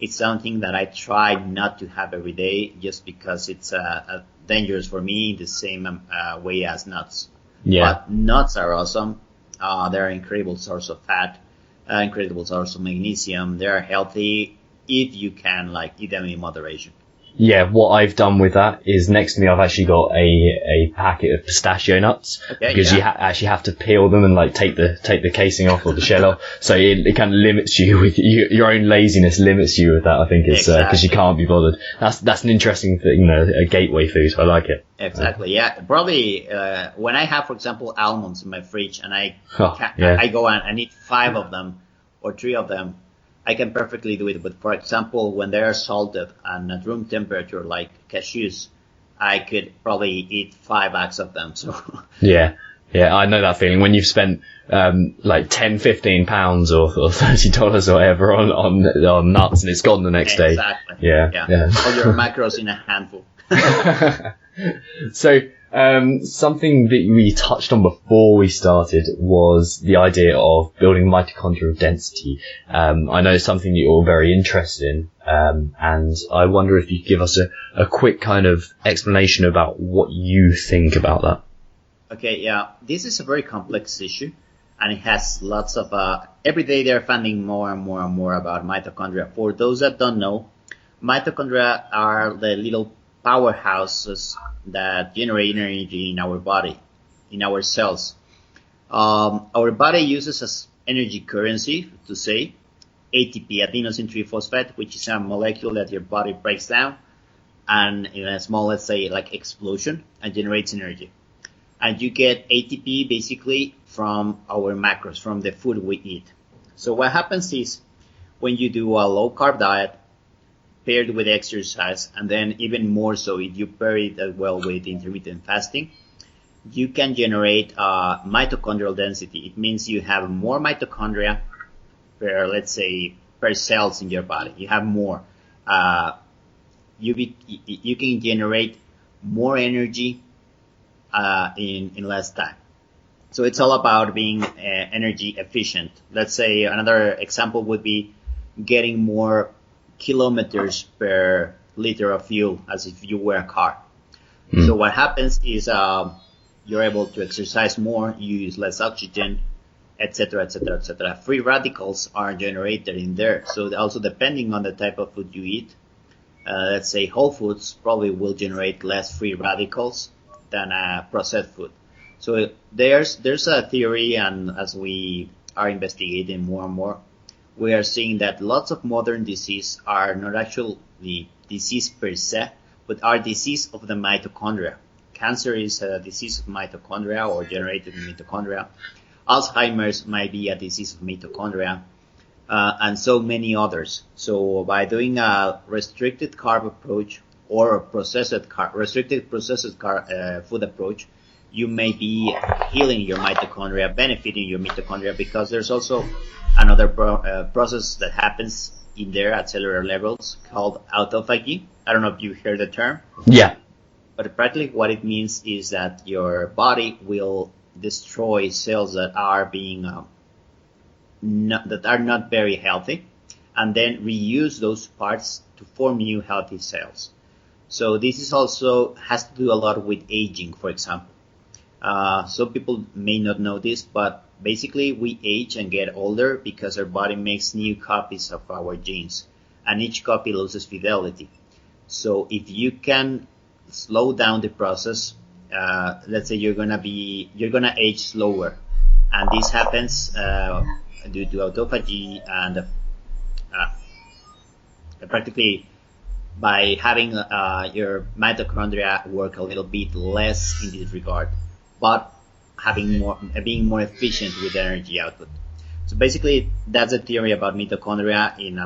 It's something that I try not to have every day, just because it's dangerous for me in the same way as nuts. Yeah. But nuts are awesome. They're an incredible source of fat, incredible source of magnesium. They're healthy if you can eat them in moderation. Yeah, what I've done with that is next to me I've actually got a packet of pistachio nuts, because you actually have to peel them and take the casing off or the shell off. So it kind of limits you with your own laziness limits you with that. I think it's because you can't be bothered. That's an interesting thing, a gateway food. I like it. Exactly. Yeah. Probably when I have, for example, almonds in my fridge and I go and eat 5 of them or 3 of them, I can perfectly do it. But for example, when they are salted and at room temperature, like cashews, I could probably eat 5 bags of them. So yeah, I know that feeling when you've spent 10-15 pounds or $30 or whatever on nuts, and it's gone the next day. Exactly. Yeah. All your macros in a handful. So something that we touched on before we started was the idea of building mitochondrial density. I know it's something that you're very interested in, and I wonder if you could give us a quick kind of explanation about what you think about that. Okay, yeah, this is a very complex issue, and it has lots of every day they're finding more and more and more about mitochondria. For those that don't know, mitochondria are the little powerhouses that generate energy in our body, in our cells. Our body uses as energy currency, to say, ATP, adenosine triphosphate, which is a molecule that your body breaks down and in a small, let's say, like explosion, and generates energy. And you get ATP basically from our macros, from the food we eat. So what happens is when you do a low carb diet paired with exercise, and then even more so if you pair it as well with intermittent fasting, you can generate mitochondrial density. It means you have more mitochondria per, let's say, per cells in your body. You have more. You can generate more energy in less time. So it's all about being energy efficient. Let's say another example would be getting more kilometers per liter of fuel as if you were a car. So what happens is you're able to exercise more, you use less oxygen, etc., etc., etc. Free radicals are generated in there. So also depending on the type of food you eat, let's say whole foods probably will generate less free radicals than processed food. So there's a theory, and as we are investigating more and more, we are seeing that lots of modern diseases are not actually disease per se, but are disease of the mitochondria. Cancer is a disease of mitochondria or generated in mitochondria. Alzheimer's might be a disease of mitochondria, and so many others. So by doing a restricted carb approach or a restricted processed food approach, you may be healing your mitochondria, benefiting your mitochondria, because there's also another process that happens in there at cellular levels called autophagy. I don't know if you heard the term. Yeah. But practically what it means is that your body will destroy cells that are being not very healthy, and then reuse those parts to form new healthy cells. So this is also has to do a lot with aging, for example. Some people may not know this, but basically we age and get older because our body makes new copies of our genes, and each copy loses fidelity. So if you can slow down the process, let's say you're gonna age slower, and this happens due to autophagy and practically by having your mitochondria work a little bit less in this regard, but being more efficient with energy output. So basically, that's a theory about mitochondria in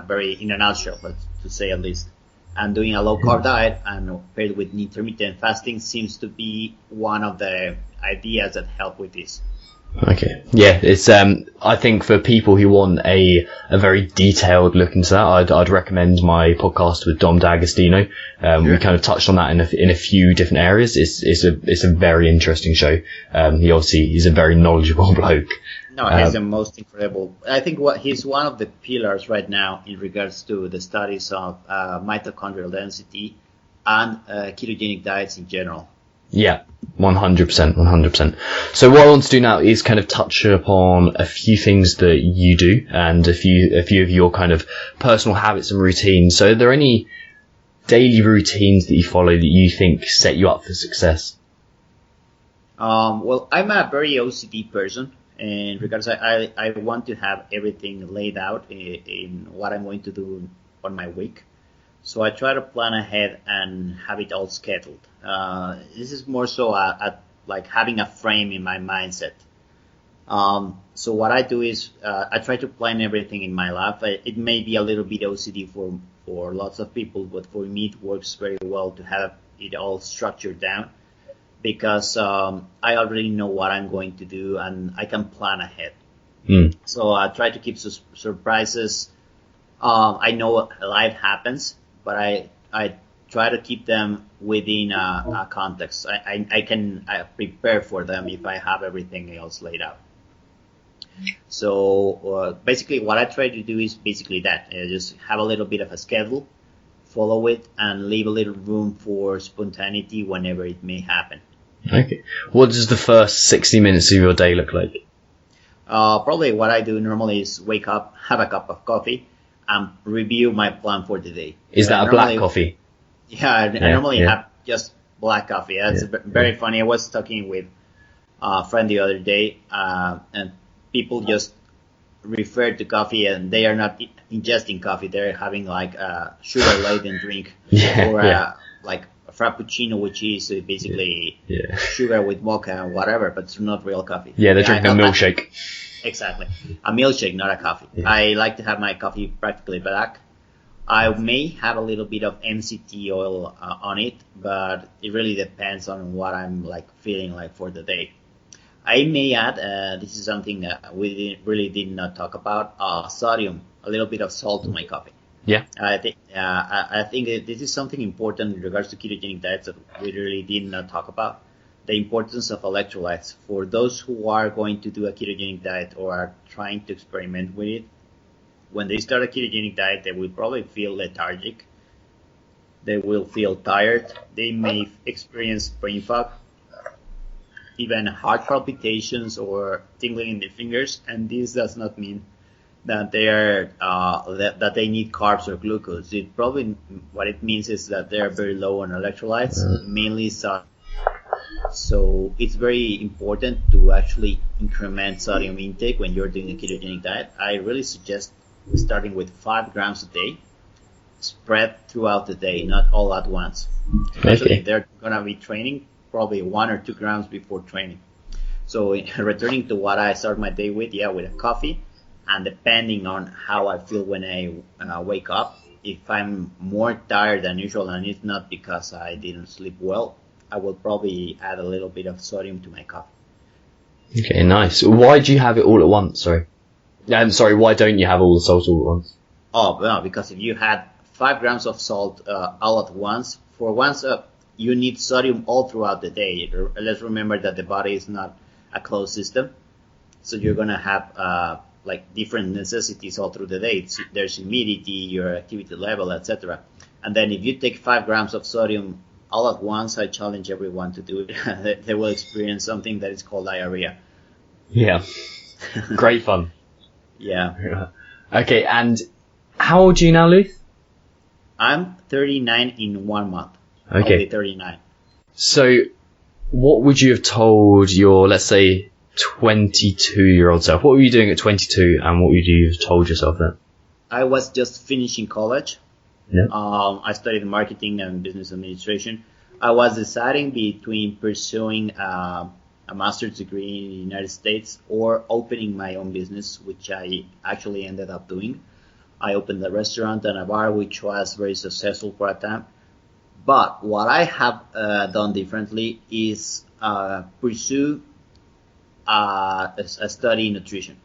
a nutshell, to say at least. And doing a low carb diet and paired with intermittent fasting seems to be one of the ideas that help with this. Okay. Yeah, it's I think for people who want a very detailed look into that, I'd recommend my podcast with DAgostino. Sure. We kind of touched on that in a few different areas. It's a very interesting show. He's a very knowledgeable bloke. No, he's the most incredible. I think he's one of the pillars right now in regards to the studies of mitochondrial density and ketogenic diets in general. Yeah, 100%. So what I want to do now is kind of touch upon a few things that you do and a few of your kind of personal habits and routines. So are there any daily routines that you follow that you think set you up for success? Well, I'm a very OCD person, in regards I want to have everything laid out in what I'm going to do on my week. So I try to plan ahead and have it all scheduled. This is more so like having a frame in my mindset. So what I do is I try to plan everything in my life. It may be a little bit OCD for lots of people, but for me it works very well to have it all structured down, because I already know what I'm going to do and I can plan ahead. So I try to keep surprises. I know life happens, but I try to keep them within a context. I can prepare for them if I have everything else laid out. So basically what I try to do is basically that. Just have a little bit of a schedule, follow it, and leave a little room for spontaneity whenever it may happen. Okay. What does the first 60 minutes of your day look like? Probably what I do normally is wake up, have a cup of coffee, and review my plan for the day. Is that a black coffee? Yeah, I normally have just black coffee. That's very funny. I was talking with a friend the other day, and people just refer to coffee and they are not ingesting coffee. They're having like a sugar-laden drink like a frappuccino, which is basically sugar with mocha and whatever, but it's not real coffee. Yeah, they're drinking a milkshake. Exactly. A milkshake, not a coffee. Yeah. I like to have my coffee practically black. I may have a little bit of MCT oil on it, but it really depends on what I'm like feeling like for the day. I may add, this is something that we really did not talk about, sodium, a little bit of salt to my coffee. Yeah. I think that this is something important in regards to ketogenic diets that we really did not talk about. The importance of electrolytes. For those who are going to do a ketogenic diet or are trying to experiment with it, when they start a ketogenic diet, they will probably feel lethargic. They will feel tired. They may experience brain fog, even heart palpitations or tingling in the fingers. And this does not mean that they are that they need carbs or glucose. It probably what it means is that they are very low on electrolytes, mainly sodium. So it's very important to actually increment sodium intake when you're doing a ketogenic diet. I really suggest starting with 5 grams a day, spread throughout the day, not all at once. Especially if they're going to be training, probably 1 or 2 grams before training. So returning to what I start my day with, with a coffee, and depending on how I feel when I wake up, if I'm more tired than usual and it's not because I didn't sleep well, I will probably add a little bit of sodium to my coffee. Okay, nice. Why do you have it all at once? Sorry. Why don't you have all the salt all at once? Oh, well, because if you had 5 grams of salt all at once, for once you need sodium all throughout the day. Let's remember that the body is not a closed system, so you're going to have like different necessities all through the day. There's humidity, your activity level, etc. And then if you take 5 grams of sodium all at once, I challenge everyone to do it. They will experience something that is called diarrhea. Yeah. Great fun. Yeah. Okay, and how old are you now, Luke? I'm 39 in 1 month. Okay. I'll be 39. So, what would you have told your, let's say, 22-year-old self? What were you doing at 22, and what would you have told yourself then? I was just finishing college. Yeah. I studied marketing and business administration. I was deciding between pursuing a master's degree in the United States or opening my own business, which I actually ended up doing. I opened a restaurant and a bar, which was very successful for a time. But what I have done differently is pursue a study in nutrition.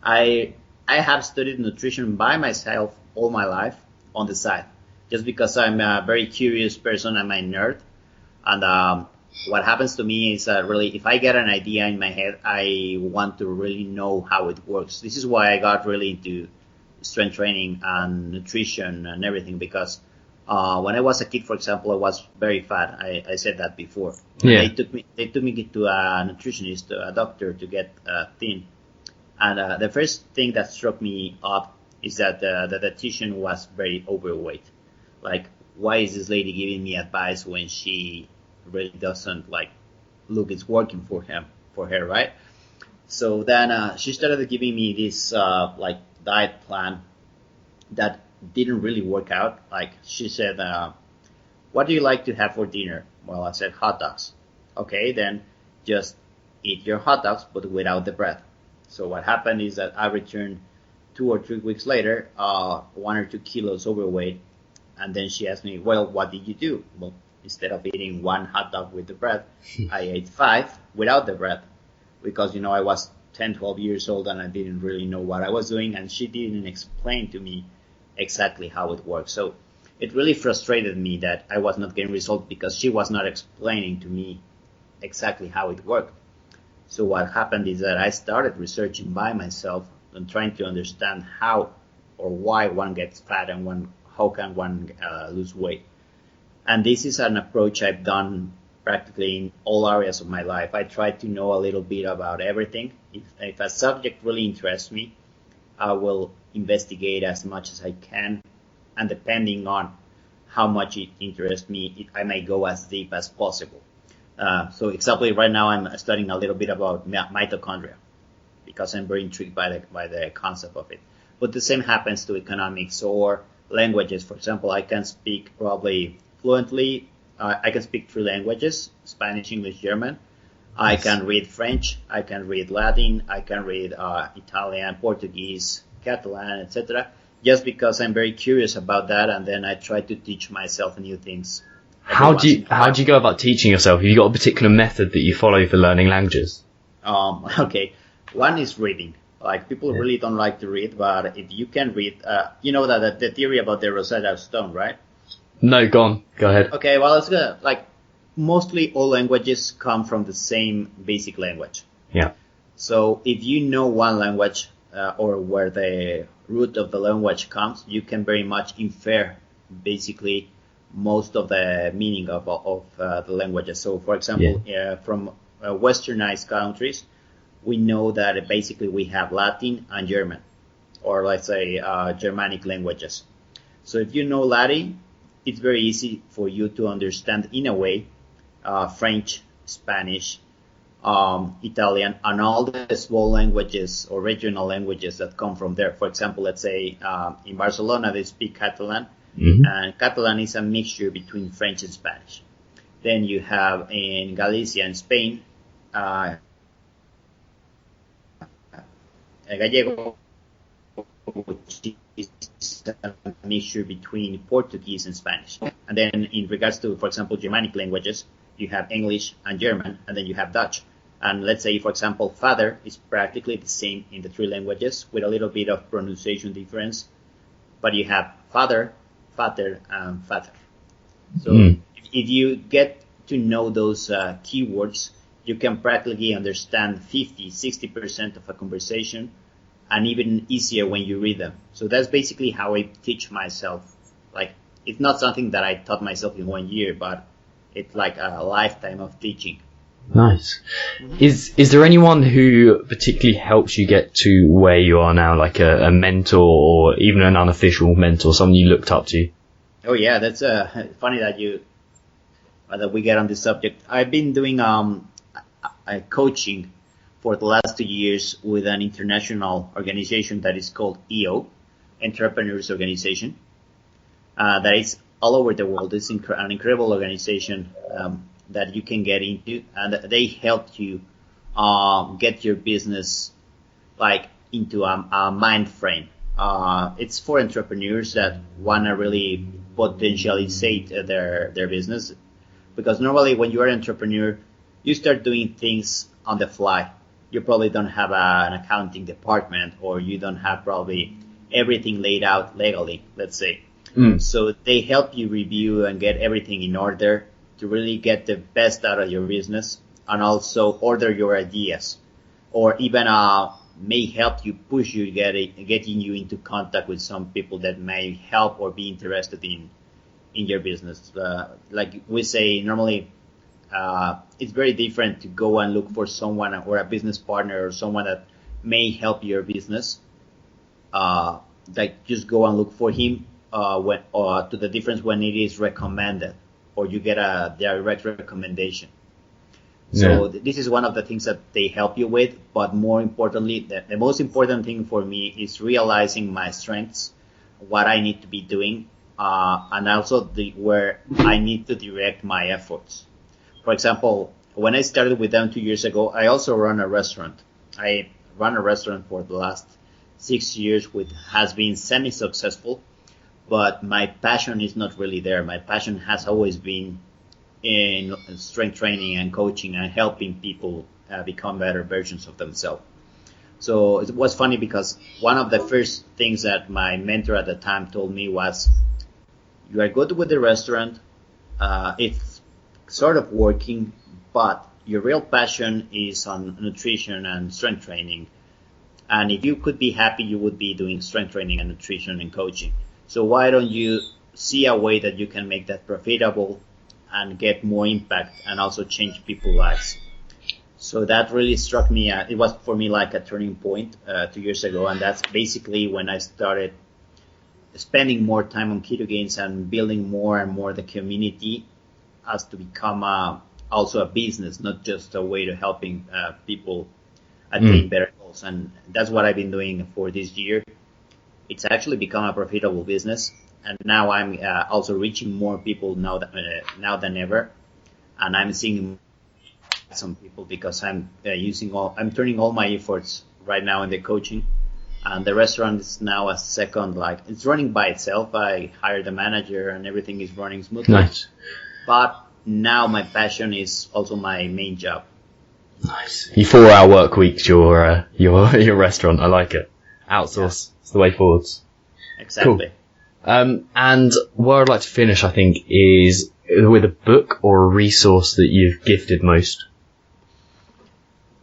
I have studied nutrition by myself all my life on the side, just because I'm a very curious person. I'm a nerd, and what happens to me is really, if I get an idea in my head, I want to really know how it works. This is why I got really into strength training and nutrition and everything, because when I was a kid, for example, I was very fat. I said that before. Yeah. They took me to a nutritionist, a doctor, to get thin. And the first thing that struck me up is that the dietitian was very overweight. Like, why is this lady giving me advice when she really doesn't look it's working for her, right? So then she started giving me this diet plan that didn't really work out. Like, she said, what do you like to have for dinner? Well, I said hot dogs. Okay, then just eat your hot dogs, but without the bread. So what happened is that I returned 2 or 3 weeks later, 1 or 2 kilos overweight. And then she asked me, well, what did you do? Well, instead of eating 1 hot dog with the bread, I ate 5 without the bread. Because, I was 10, 12 years old and I didn't really know what I was doing. And she didn't explain to me exactly how it works. So it really frustrated me that I was not getting results because she was not explaining to me exactly how it worked. So what happened is that I started researching by myself and trying to understand how or why one gets fat and how can one lose weight. And this is an approach I've done practically in all areas of my life. I try to know a little bit about everything. If a subject really interests me, I will investigate as much as I can. And depending on how much it interests me, I may go as deep as possible. So example, right now I'm studying a little bit about mitochondria because I'm very intrigued by the concept of it. But the same happens to economics or languages. For example, I can speak probably fluently. I can speak 3 languages: Spanish, English, German. I can read French, I can read Latin, I can read Italian, Portuguese, Catalan, etc. Just because I'm very curious about that, and then I try to teach myself new things. How do you go about teaching yourself? Have you got a particular method that you follow for learning languages? Okay, one is reading. Like, people really don't like to read, but if you can read, you know that the theory about the Rosetta Stone, right? No, go on. Go ahead. Okay, well, it's good. Like, mostly all languages come from the same basic language. Yeah. So if you know one language, or where the root of the language comes, you can very much infer basically most of the meaning of the languages. So, for example, from westernized countries, we know that basically we have Latin and German, or let's say Germanic languages. So if you know Latin, it's very easy for you to understand, in a way, French, Spanish, Italian, and all the small languages or regional languages that come from there. For example, let's say in Barcelona they speak Catalan, and Catalan is a mixture between French and Spanish. Then you have in Galicia in Spain, Gallego, which is a mixture between Portuguese and Spanish. And then in regards to, for example, Germanic languages, you have English and German, and then you have Dutch. And let's say, for example, father is practically the same in the 3 languages with a little bit of pronunciation difference, but you have father, vater, and vater. So if you get to know those keywords, you can practically understand 50-60% of a conversation, and even easier when you read them. So that's basically how I teach myself. Like, it's not something that I taught myself in 1 year, but it's like a lifetime of teaching. Nice. Is there anyone who particularly helps you get to where you are now, like a mentor or even an unofficial mentor, someone you looked up to? Oh yeah, that's funny that we get on this subject. I've been doing coaching for the last 2 years with an international organization that is called EO, Entrepreneurs Organization, that is all over the world. It's an incredible organization that you can get into, and they help you get your business like into a mind frame. It's for entrepreneurs that want to really potentialize their business, because normally when you are an entrepreneur, you start doing things on the fly. You probably don't have an accounting department, or you don't have probably everything laid out legally, let's say. So they help you review and get everything in order to really get the best out of your business, and also order your ideas, or even may help you, push you, getting you into contact with some people that may help or be interested in your business. Like we say normally, it's very different to go and look for someone or a business partner or someone that may help your business. Like just go and look for him, to the difference when it is recommended or you get a direct recommendation. So this is one of the things that they help you with, but more importantly, the most important thing for me is realizing my strengths, what I need to be doing, and also where I need to direct my efforts. For example, when I started with them 2 years ago, I also run a restaurant. I run a restaurant for the last 6 years, which has been semi-successful, but my passion is not really there. My passion has always been in strength training and coaching and helping people become better versions of themselves. So it was funny because one of the first things that my mentor at the time told me was, you are good with the restaurant, it's sort of working, but your real passion is on nutrition and strength training. And if you could be happy, you would be doing strength training and nutrition and coaching. So why don't you see a way that you can make that profitable and get more impact and also change people's lives? So that really struck me. It was for me like a turning point 2 years ago. And that's basically when I started spending more time on ketogains and building more and more the community as to become also a business, not just a way to helping people attain better goals. And that's what I've been doing for this year. It's actually become a profitable business. and now I'm also reaching more people now than ever, and I'm seeing some people because I'm turning all my efforts right now in the coaching, and the restaurant is now a second, like it's running by itself. I hired a manager and everything is running smoothly. Nice. But now my passion is also my main job. Nice. Your 4-hour work week's your restaurant. I like it. Outsource. It's the way forwards. Exactly. Cool. And where I'd like to finish, I think, is with a book or a resource that you've gifted most.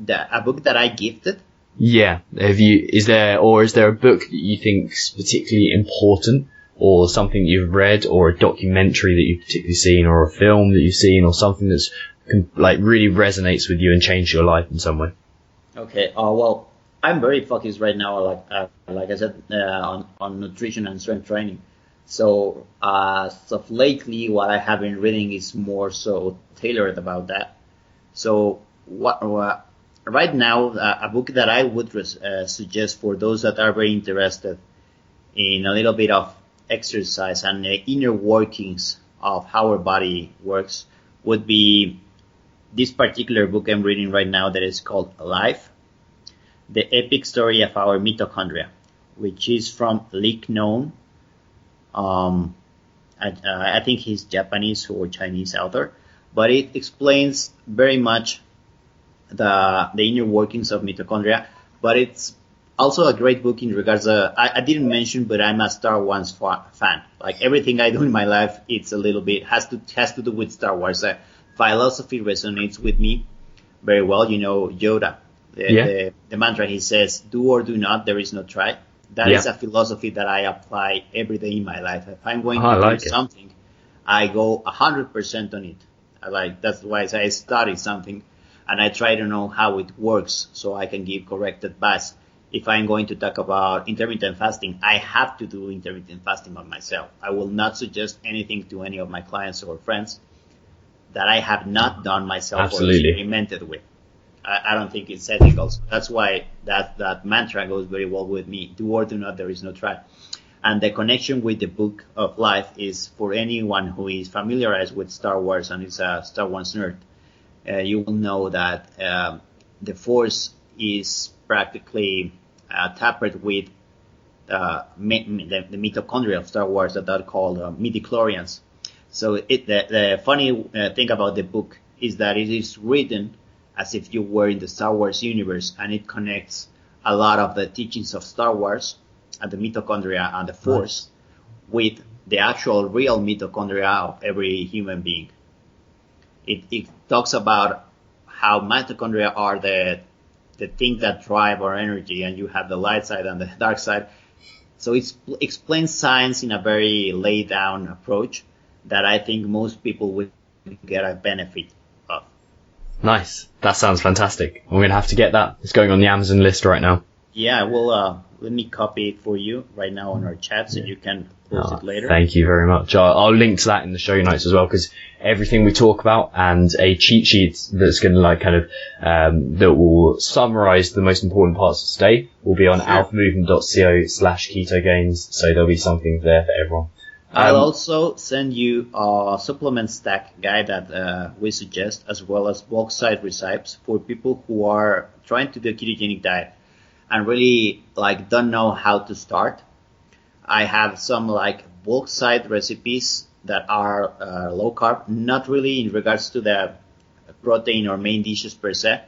A book that I gifted? Yeah. Is there a book that you think's particularly important, or something you've read, or a documentary that you've particularly seen, or a film that you've seen, or something that's like really resonates with you and changed your life in some way? Okay. Well, I'm very focused right now, like I said, on nutrition and strength training. So, lately, what I have been reading is more so tailored about that. So, right now, a book that I would suggest for those that are very interested in a little bit of exercise and the inner workings of how our body works would be this particular book I'm reading right now that is called Life, the Epic Story of Our Mitochondria, which is from Lee Known. I think he's Japanese or Chinese author, but it explains very much the inner workings of mitochondria. But it's also a great book in regards to, I didn't mention, but I'm a Star Wars fan. Like everything I do in my life, it's a little bit has to do with Star Wars. Philosophy resonates with me very well. You know, Yoda, the mantra he says, "Do or do not, there is no try." That is a philosophy that I apply every day in my life. If I'm going to do something, I go 100% on it. That's why I study something, and I try to know how it works so I can give correct advice. If I'm going to talk about intermittent fasting, I have to do intermittent fasting on myself. I will not suggest anything to any of my clients or friends that I have not done myself or experimented with. I don't think it's ethical. So that's why that mantra goes very well with me. Do or do not, there is no try. And the connection with the Book of Life is for anyone who is familiarized with Star Wars and is a Star Wars nerd. You will know that the Force is practically tapered with the mitochondria of Star Wars that are called midichlorians. So the funny thing about the book is that it is written as if you were in the Star Wars universe, and it connects a lot of the teachings of Star Wars and the mitochondria and the Force with the actual real mitochondria of every human being. It talks about how mitochondria are the thing that drive our energy, and you have the light side and the dark side. So it explains science in a very laid down approach that I think most people would get a benefit of. Nice. That sounds fantastic. I'm going to have to get that. It's going on the Amazon list right now. Yeah, well, let me copy it for you right now on our chat so you can post it later. Thank you very much. I'll link to that in the show notes as well, because everything we talk about and a cheat sheet that's going to that will summarize the most important parts of today will be on alphamovement.co/ketogains. So there'll be something there for everyone. I'll also send you a supplement stack guide that we suggest, as well as bulk site recipes for people who are trying to do a ketogenic diet and really don't know how to start. I have some bulk site recipes that are low carb, not really in regards to the protein or main dishes per se,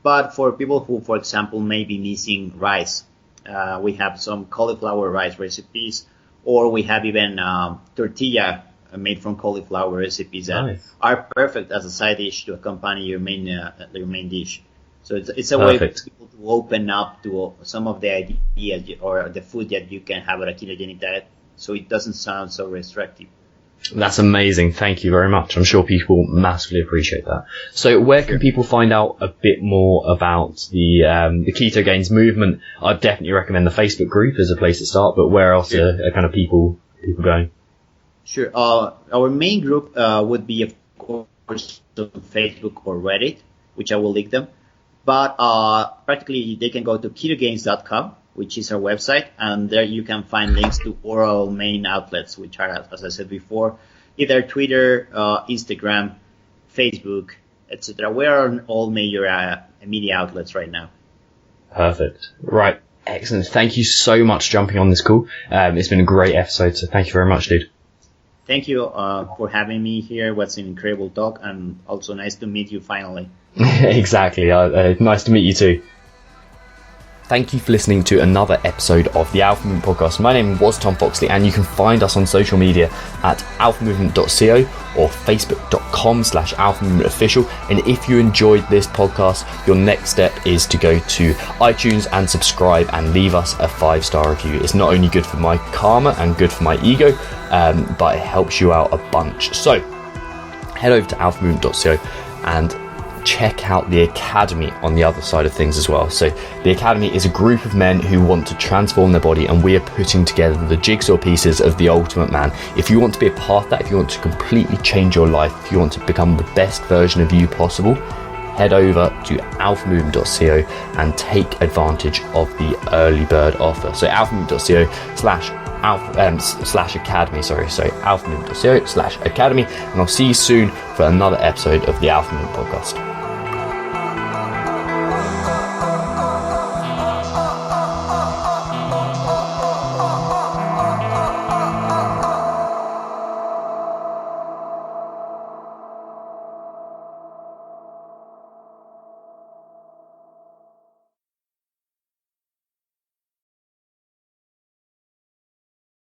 but for people who, for example, may be missing rice. We have some cauliflower rice recipes, or we have even tortilla made from cauliflower recipes that are perfect as a side dish to accompany your main dish. So it's a way for people to open up to some of the ideas or the food that you can have at a ketogenic diet, so it doesn't sound so restrictive. That's amazing. Thank you very much. I'm sure people massively appreciate that. So where can people find out a bit more about the Keto Gains movement? I'd definitely recommend the Facebook group as a place to start, but where else are kind of people going? Sure. Our main group would be, of course, on Facebook or Reddit, which I will link them. But practically they can go to ketogains.com which is our website, and there you can find links to all main outlets, which are, as I said before, either Twitter, Instagram, Facebook, etc. We're on all major media outlets right now. Perfect. Right. Excellent. Thank you so much for jumping on this call. It's been a great episode, so thank you very much, dude. Thank you for having me here. It was an incredible talk, and also nice to meet you finally. Exactly. Nice to meet you too. Thank you for listening to another episode of the Alpha Movement Podcast. My name was Tom Foxley, and you can find us on social media at alphamovement.co or facebook.com/alphamovementofficial. And if you enjoyed this podcast, your next step is to go to iTunes and subscribe and leave us a 5-star review. It's not only good for my karma and good for my ego, but it helps you out a bunch. So head over to alphamovement.co and check out the Academy on the other side of things as well. So the Academy is a group of men who want to transform their body, and we are putting together the jigsaw pieces of the ultimate man. If you want to be a part of that, if you want to completely change your life, if you want to become the best version of you possible, head over to alphamovement.co and take advantage of the early bird offer. So alphamovement.co/academy, so alphamovement.co/academy, and I'll see you soon for another episode of the Alpha Movement Podcast.